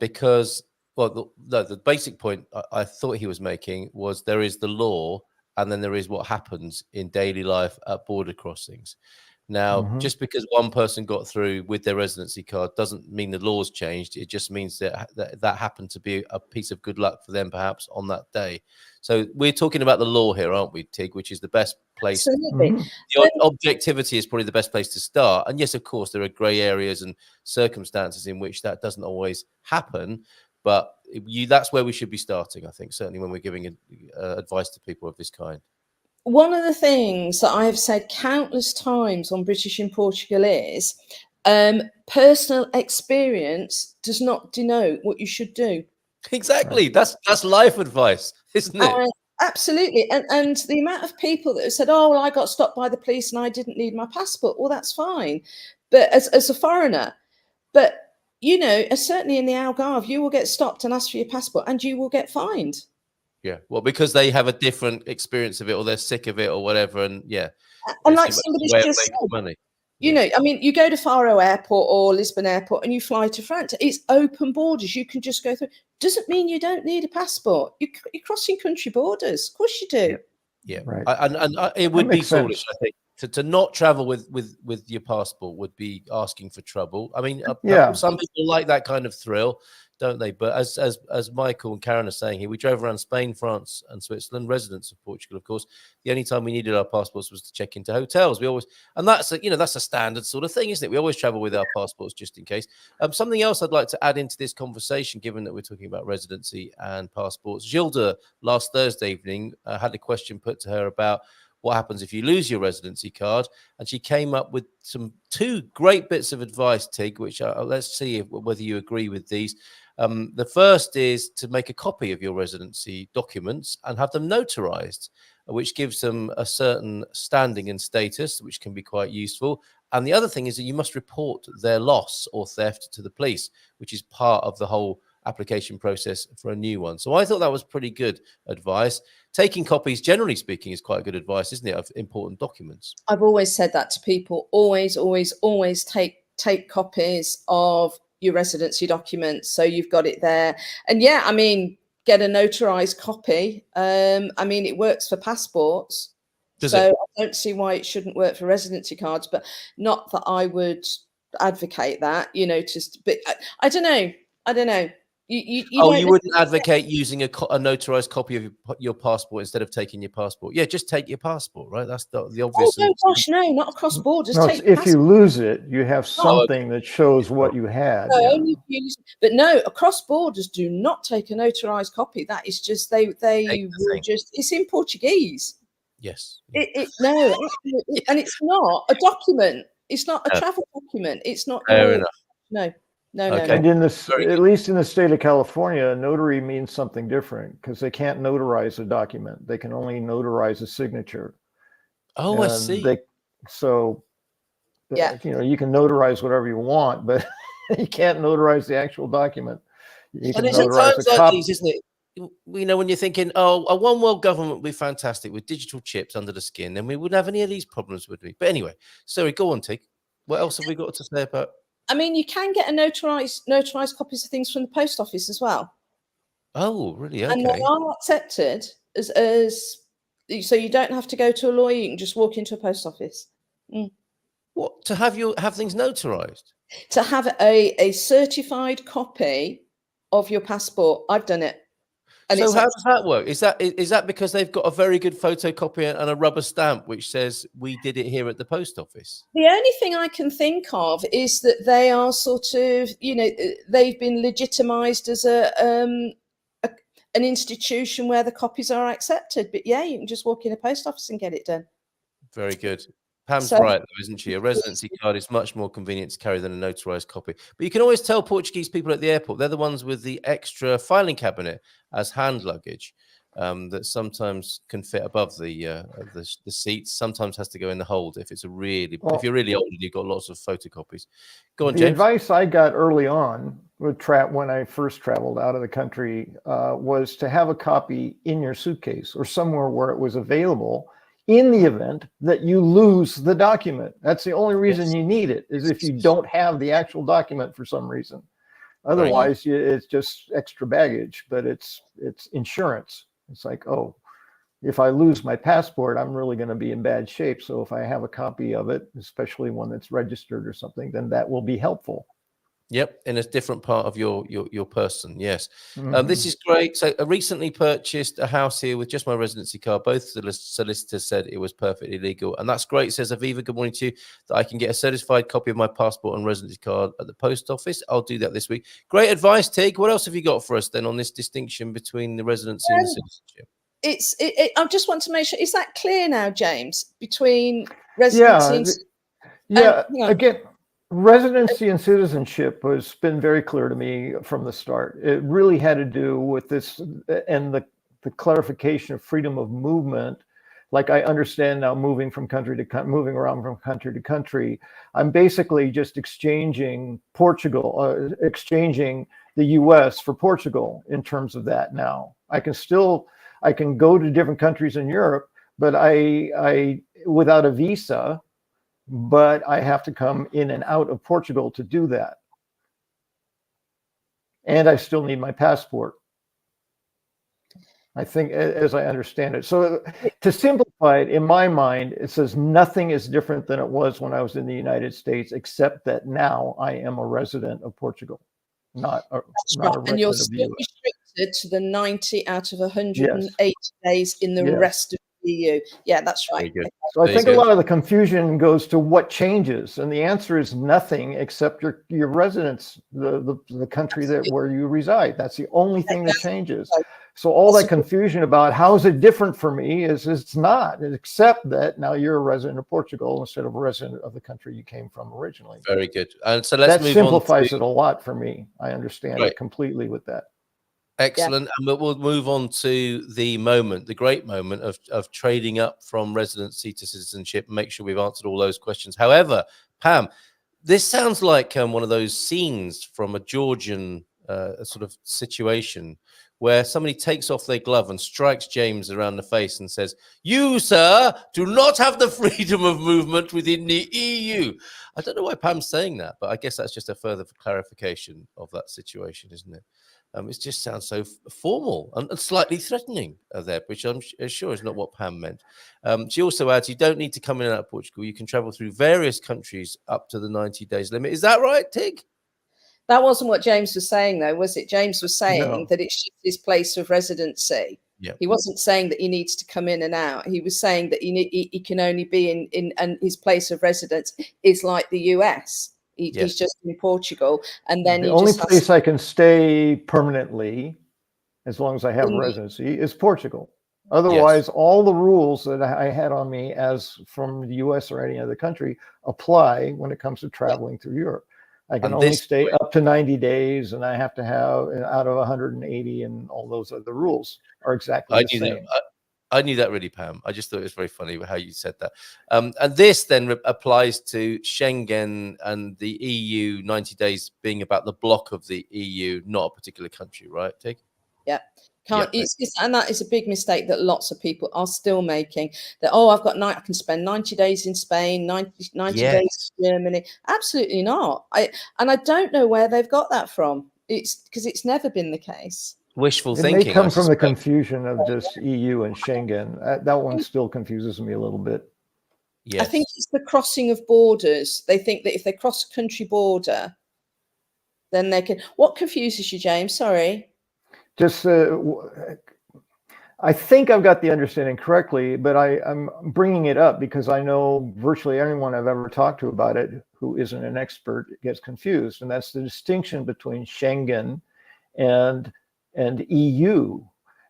because, well, the basic point I thought he was making was there is the law and then there is what happens in daily life at border crossings. Now, just because one person got through with their residency card doesn't mean the law's changed. It just means that happened to be a piece of good luck for them, perhaps, on that day. So we're talking about the law here, aren't we, Tig, which is the best place. Absolutely. The objectivity is probably the best place to start. And yes, of course, there are grey areas and circumstances in which that doesn't always happen. But that's where we should be starting, I think, certainly when we're giving advice to people of this kind. One of the things that I have said countless times on British in Portugal is personal experience does not denote what you should do. Exactly. That's life advice, isn't it? Absolutely. And the amount of people that have said, oh, well, I got stopped by the police and I didn't need my passport. Well, that's fine. But as a foreigner, but, you know, certainly in the Algarve, you will get stopped and asked for your passport and you will get fined. Yeah. Well, because they have a different experience of it, or they're sick of it or whatever. And yeah. And like somebody's just said, money. you know, I mean, you go to Faro Airport or Lisbon Airport and you fly to France. It's open borders. You can just go through. Doesn't mean you don't need a passport. You're crossing country borders. Of course you do. Yeah. Right. And it would be foolish, I think, to not travel with your passport would be asking for trouble. I mean, some people like that kind of thrill, don't they? But as Michael and Karen are saying here, we drove around Spain, France, and Switzerland, residents of Portugal, of course. The only time we needed our passports was to check into hotels. We always, and that's a standard sort of thing, isn't it? We always travel with our passports just in case. Something else I'd like to add into this conversation, given that we're talking about residency and passports. Gilda last Thursday evening had a question put to her about what happens if you lose your residency card, and she came up with two great bits of advice, Tig, which let's see whether you agree with these. The first is to make a copy of your residency documents and have them notarized, which gives them a certain standing and status, which can be quite useful. And the other thing is that you must report their loss or theft to the police, which is part of the whole application process for a new one. So I thought that was pretty good advice. Taking copies, generally speaking, is quite good advice, isn't it, of important documents? I've always said that to people. Always take copies of your residency documents, so you've got it there. And yeah, I mean, get a notarized copy. I mean, it works for passports. I don't see why it shouldn't work for residency cards, but not that I would advocate that, you know, but I don't know. You wouldn't advocate using a notarized copy of your passport instead of taking your passport? Yeah, just take your passport, right? That's the obvious. Oh, no, gosh, no, not across borders. No, if you lose it, you have something that shows what you had. No, only but no, across borders, do not take a notarized copy. That is just, they will just, it's in Portuguese. Yes. No, and it's not a document. It's not a travel document. It's not. Fair enough. No. Okay. And at least in the state of California, a notary means something different because they can't notarize a document. They can only notarize a signature. Oh, I see. You can notarize whatever you want, but you can't notarize the actual document. You can notarize a copy, isn't it? You know, when you're thinking, oh, a one world government would be fantastic with digital chips under the skin, then we wouldn't have any of these problems, would we? But anyway, sorry, go on, Tig. What else have we got to say about? I mean, you can get a notarized copies of things from the post office as well. Oh, really? Okay. And they are accepted as so you don't have to go to a lawyer. You can just walk into a post office. What, to have things notarized? To have a certified copy of your passport. I've done it. And so how does that work? Is that because they've got a very good photocopy and a rubber stamp which says we did it here at the post office? The only thing I can think of is that they are sort of, you know, they've been legitimized as an institution where the copies are accepted. But yeah, you can just walk in a post office and get it done. Very good. Pam's right, though, isn't she? A residency card is much more convenient to carry than a notarized copy. But you can always tell Portuguese people at the airport, they're the ones with the extra filing cabinet as hand luggage that sometimes can fit above the seats, sometimes has to go in the hold if it's if you're really old and you've got lots of photocopies. Go on, James. The advice I got early on when I first traveled out of the country was to have a copy in your suitcase or somewhere where it was available, in the event that you lose the document. That's the only reason you need it, is if you don't have the actual document for some reason. Otherwise, it's just extra baggage, but it's insurance. It's like, oh, if I lose my passport, I'm really going to be in bad shape. So if I have a copy of it, especially one that's registered or something, then that will be helpful. Yep, in a different part of your person. Yes, this is great. So I recently purchased a house here with just my residency card. Both solicitors said it was perfectly legal, and that's great. Says Aviva, good morning to you. That I can get a certified copy of my passport and residency card at the post office. I'll do that this week. Great advice, Tig. What else have you got for us then on this distinction between the residency and the citizenship? I just want to make sure, is that clear now, James, between residency again, residency and citizenship has been very clear to me from the start. It really had to do with this, and the the clarification of freedom of movement, like I understand now moving from country to moving around from country to country, I'm basically just exchanging exchanging the US for Portugal in terms of that now. I can go to different countries in Europe, but I without a visa, but I have to come in and out of Portugal to do that. And I still need my passport, I think, as I understand it. So to simplify it, in my mind, it says nothing is different than it was when I was in the United States, except that now I am a resident of Portugal, not a resident and you're of the still US. restricted to the 90 out of 180 days in the rest of the EU. Yeah, that's right. So I think a lot of the confusion goes to what changes, and the answer is nothing except your residence, the country where you reside. That's the only thing that changes. So all that confusion about how is it different for me is it's not, except that now you're a resident of Portugal instead of a resident of the country you came from originally. Very good. And so let's move on. That simplifies it a lot for me. I understand it completely with that. Excellent. And we'll move on to the moment, the great moment of trading up from residency to citizenship, and make sure we've answered all those questions. However, Pam, this sounds like one of those scenes from a Georgian sort of situation where somebody takes off their glove and strikes James around the face and says, "You, sir, do not have the freedom of movement within the EU." I don't know why Pam's saying that, but I guess that's just a further clarification of that situation, isn't it? It just sounds so formal and slightly threatening there, which I'm sure is not what Pam meant. She also adds, you don't need to come in and out of Portugal. You can travel through various countries up to the 90 days limit. Is that right, Tig? That wasn't what James was saying, though, was it? James was saying that it's his place of residency. Yeah. He wasn't saying that he needs to come in and out. He was saying that he can only be in and his place of residence is like the US. He's just in Portugal, and then the only place I can stay permanently, as long as I have residency, is Portugal. Otherwise, all the rules that I had on me as from the US or any other country apply when it comes to traveling through Europe. I can only stay up to 90 days, and I have to have out of 180, and all those other rules are exactly the same. I knew that really, Pam. I just thought it was very funny how you said that. And this then applies to Schengen and the EU 90 days being about the block of the EU, not a particular country, right, Tig? Yeah. And that is a big mistake that lots of people are still making. That, I can spend 90 days in Spain, 90 days in Germany. Absolutely not. I don't know where they've got that from. It's because it's never been the case. Wishful thinking. It may come from the confusion of just EU and Schengen. That one still confuses me a little bit. Yes. I think it's the crossing of borders. They think that if they cross a country border, then they can. What confuses you, James? Sorry. Just, I think I've got the understanding correctly, but I'm bringing it up because I know virtually anyone I've ever talked to about it who isn't an expert gets confused, and that's the distinction between Schengen and EU.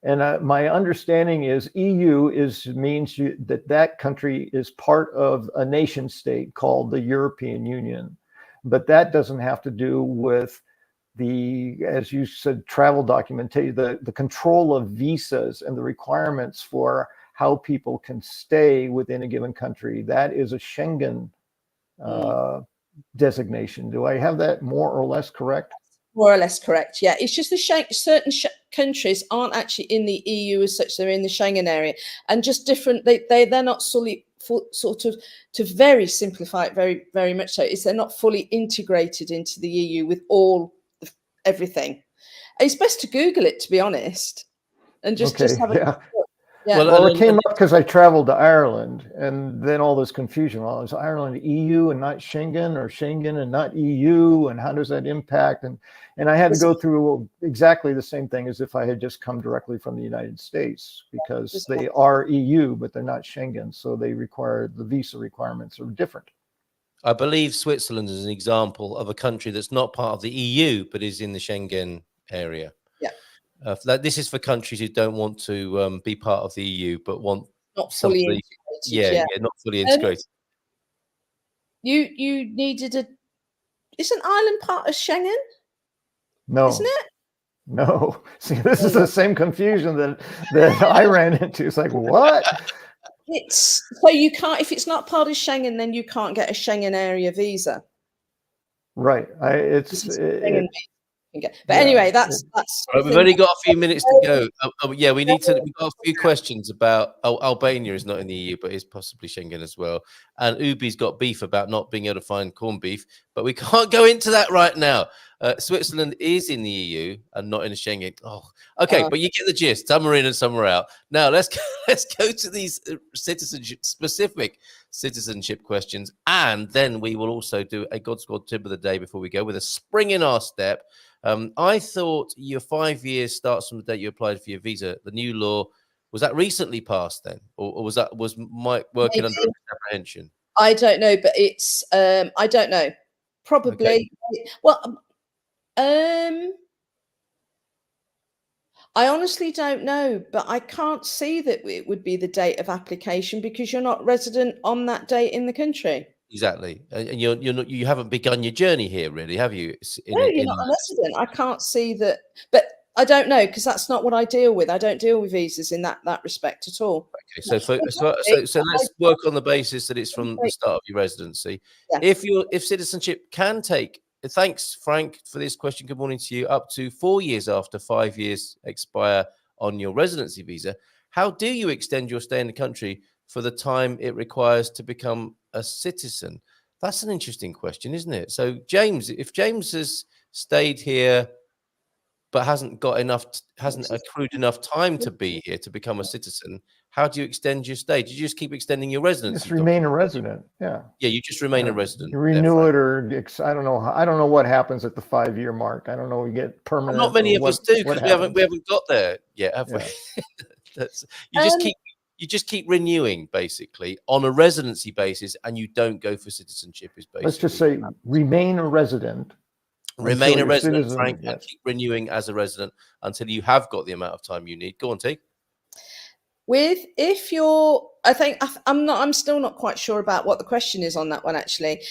And my understanding is EU means that country is part of a nation state called the European Union, but that doesn't have to do with as you said, travel documentation, the control of visas and the requirements for how people can stay within a given country. That is a Schengen designation. Do I have that more or less correct? More or less correct, yeah. It's just certain countries aren't actually in the EU as such. They're in the Schengen area, and just different. They're not solely sort of, to very simplify it, very very much so. Is they're not fully integrated into the EU with everything. It's best to Google it, to be honest, and just have a look. Yeah. Well, it came up because I traveled to Ireland, and then all this confusion. Well, is Ireland EU and not Schengen, or Schengen and not EU, and how does that impact? And I had to go through exactly the same thing as if I had just come directly from the United States, because they are EU, but they're not Schengen, so they require the visa requirements are different. I believe Switzerland is an example of a country that's not part of the EU, but is in the Schengen area. Yeah. This is for countries who don't want to be part of the EU, but want not fully integrated. Not fully integrated. You needed isn't Ireland part of Schengen? No. Isn't it? No. See, this is the same confusion that I ran into. It's like, what? It's so you can't, if it's not part of Schengen, then you can't get a Schengen area visa. Right. But yeah, anyway, that's Right, we've only got a few minutes to go. Yeah, we've got a few questions about Albania is not in the EU, but is possibly Schengen as well. And Ubi's got beef about not being able to find corned beef, but we can't go into that right now. Switzerland is in the EU and not in the Schengen. Oh, okay, but you get the gist. Some are in and some are out. Now let's go to these specific citizenship questions, and then we will also do a God Squad tip of the day before we go with a spring in our step. I thought your 5 years starts from the date you applied for your visa. The new law, was that recently passed then, or was Mike working under apprehension? I don't know, but it's I don't know. Probably. Okay. Well, I honestly don't know, but I can't see that it would be the date of application because you're not resident on that date in the country. Exactly, and you haven't begun your journey here, really, have you? No, you're not a resident. I can't see that, but I don't know because that's not what I deal with. I don't deal with visas in that respect at all. Okay, so let's work on the basis that it's from the start of your residency. Yeah. If citizenship can take, thanks Frank for this question. Good morning to you. Up to 4 years after 5 years expire on your residency visa, how do you extend your stay in the country for the time it requires to become a citizen? That's an interesting question, isn't it? So James, if James has stayed here but hasn't accrued enough time to be here to become a citizen, how do you extend your stay? Do you just keep extending your residency? Just remain a resident. Yeah, you just remain a resident. You renew it, or I don't know what happens at the 5 year mark. I don't know. We get permanent. Well, not many of us do because we haven't got there yet, have we? You just keep renewing basically on a residency basis, and you don't go for citizenship. Is basically, let's just say remain a resident. Remain a resident, Frank, and keep renewing as a resident until you have got the amount of time you need. Go on, Tig. I'm still not quite sure about what the question is on that one actually.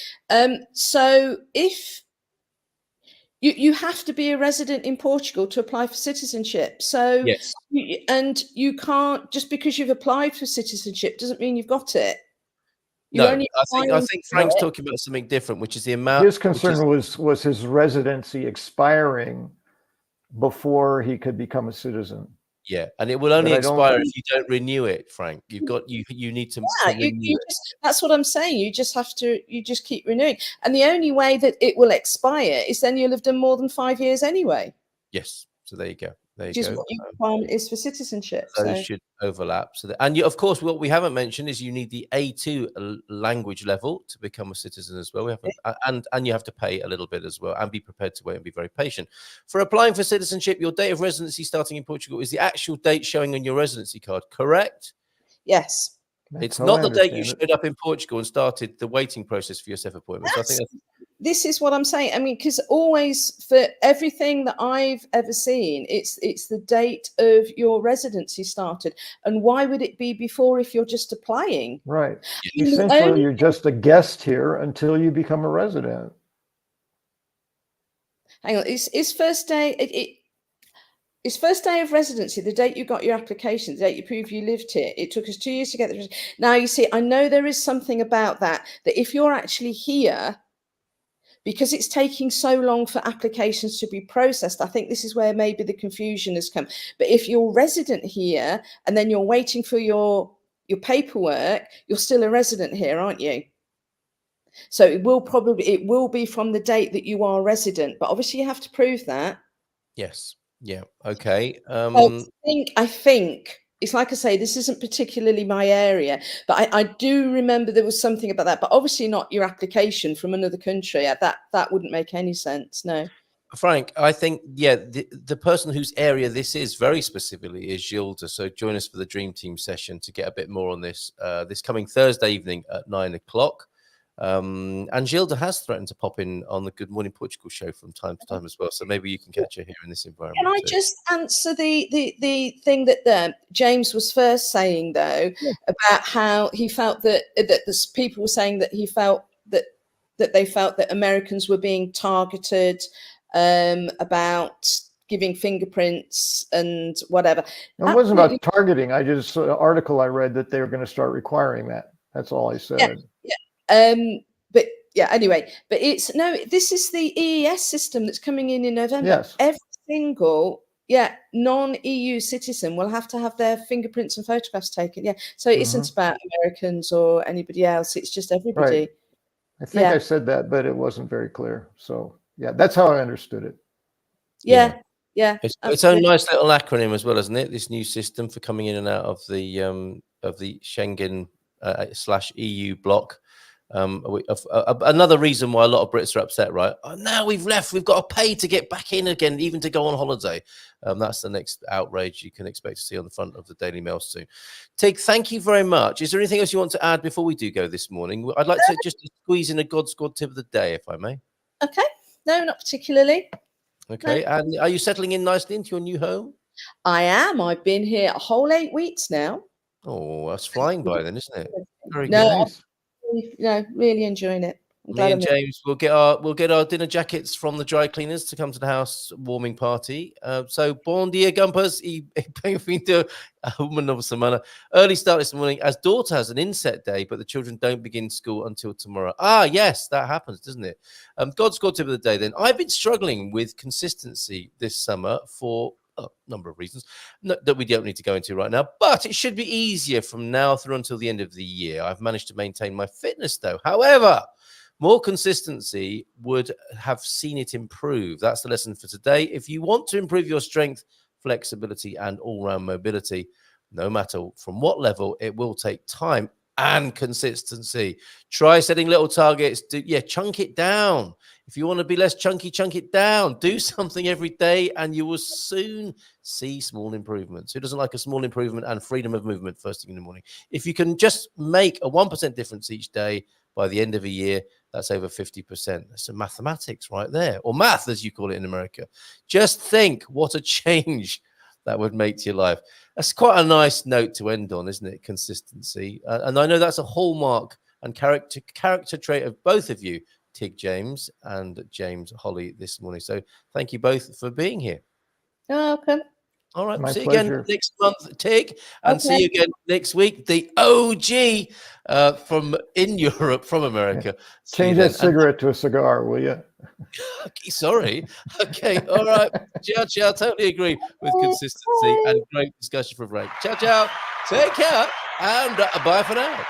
So if you have to be a resident in Portugal to apply for citizenship. So yes, and you can't, just because you've applied for citizenship doesn't mean you've got it. I think Frank's talking about something different, which is the amount. His concern was his residency expiring before he could become a citizen. Yeah, and it will only expire if you don't renew it, Frank. You need to. Yeah, that's what I'm saying. You just keep renewing, and the only way that it will expire is then you'll have done more than 5 years anyway. Yes, so there you go. Which is what your requirement is for citizenship. Those should overlap. Of course, what we haven't mentioned is you need the A2 language level to become a citizen as well. And you have to pay a little bit as well, and be prepared to wait and be very patient. For applying for citizenship, your date of residency starting in Portugal is the actual date showing on your residency card, correct? Yes. It's not the date you showed up in Portugal and started the waiting process for your SEF appointment. So I think this is what I'm saying. I mean, because always for everything that I've ever seen, it's the date of your residency started. And why would it be before if you're just applying? Right. Essentially, you're just a guest here until you become a resident. Hang on. It's first day. It's first day of residency, the date you got your application, the date you prove you lived here. It took us 2 years to get the. Now, you see, I know there is something about that if you're actually here, because it's taking so long for applications to be processed, I think this is where maybe the confusion has come. But if you're resident here and then you're waiting for your paperwork, you're still a resident here, aren't you? So it will be from the date that you are resident, but obviously you have to prove that. Yes. Yeah. Okay. I think it's like I say, this isn't particularly my area, but I do remember there was something about that, but obviously not your application from another country. That wouldn't make any sense. No. Frank, I think, the person whose area this is very specifically is Gilda. So join us for the Dream Team session to get a bit more on this, this coming Thursday evening at 9 o'clock. And Gilda has threatened to pop in on the Good Morning Portugal show from time to time as well, so maybe you can catch her here in this environment. Can I just answer the thing that James was first saying though, about how he felt that the people were saying that he felt that they felt that Americans were being targeted about giving fingerprints and whatever. It wasn't about targeting. I just an article I read that they were going to start requiring that. That's all I said. But yeah, anyway, but this is the EES system that's coming in November. Yes. Every single non-EU citizen will have to have their fingerprints and photographs taken. Yeah, so it isn't about Americans or anybody else. It's just everybody. Right. I think I said that, but it wasn't very clear. So yeah, that's how I understood it. Yeah. It's a nice little acronym as well, isn't it? This new system for coming in and out of the Schengen /EU block. Another reason why a lot of Brits are upset, right? Oh, now we've left, we've got to pay to get back in again, even to go on holiday. That's the next outrage you can expect to see on the front of the Daily Mail soon. Tig, thank you very much. Is there anything else you want to add before we do go this morning? I'd like to just squeeze in a God Squad tip of the day, if I may. Okay. No, not particularly. Okay. No. And are you settling in nicely into your new home? I am. I've been here a whole 8 weeks now. Oh, that's flying by then, isn't it? Very nice. Really enjoying it. Me and James will get our dinner jackets from the dry cleaners to come to the house warming party. So bon dia, Gumpers. Bem-vindo a uma nova semana. Early start this morning as daughter has an inset day, but the children don't begin school until tomorrow. Ah, yes, that happens, doesn't it? God's God tip of the day then. I've been struggling with consistency this summer for a number of reasons that we don't need to go into right now, but it should be easier from now through until the end of the year. I've managed to maintain my fitness though. However, more consistency would have seen it improve. That's the lesson for today. If you want to improve your strength, flexibility, and all-round mobility, no matter from what level, it will take time and consistency. Try setting little targets. Chunk it down. If you want to be less chunky, chunk it down. Do something every day, and you will soon see small improvements. Who doesn't like a small improvement and freedom of movement first thing in the morning? If you can just make a 1% difference each day by the end of a year, that's over 50%. That's some mathematics right there, or math, as you call it in America. Just think what a change that would make to your life. That's quite a nice note to end on, isn't it? Consistency. And I know that's a hallmark and character trait of both of you, Tig James and James Holley, this morning. So thank you both for being here. You're welcome. All right, My see you pleasure. again next month, Tig, and see you again next week. The OG from in Europe, from America. Change that cigarette to a cigar, will you? Okay, sorry. Okay, all right. Ciao, ciao. Totally agree with consistency and great discussion for a break. Ciao, ciao. Take care and bye for now.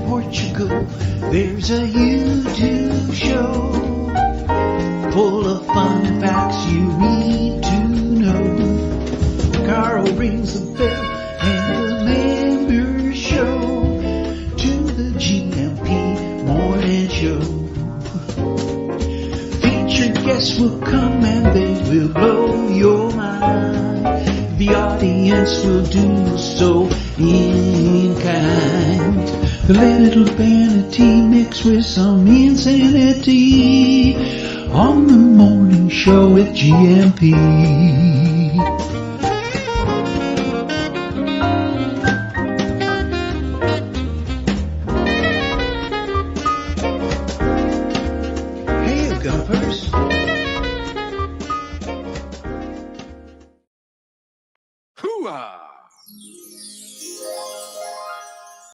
Portugal, there's a YouTube show full of fun facts you need to know. Carl rings the bell and the members show to the GMP morning show. Featured guests will come and they will blow your mind. The audience will do so in kind. A little vanity mixed with some insanity on the morning show with GMP.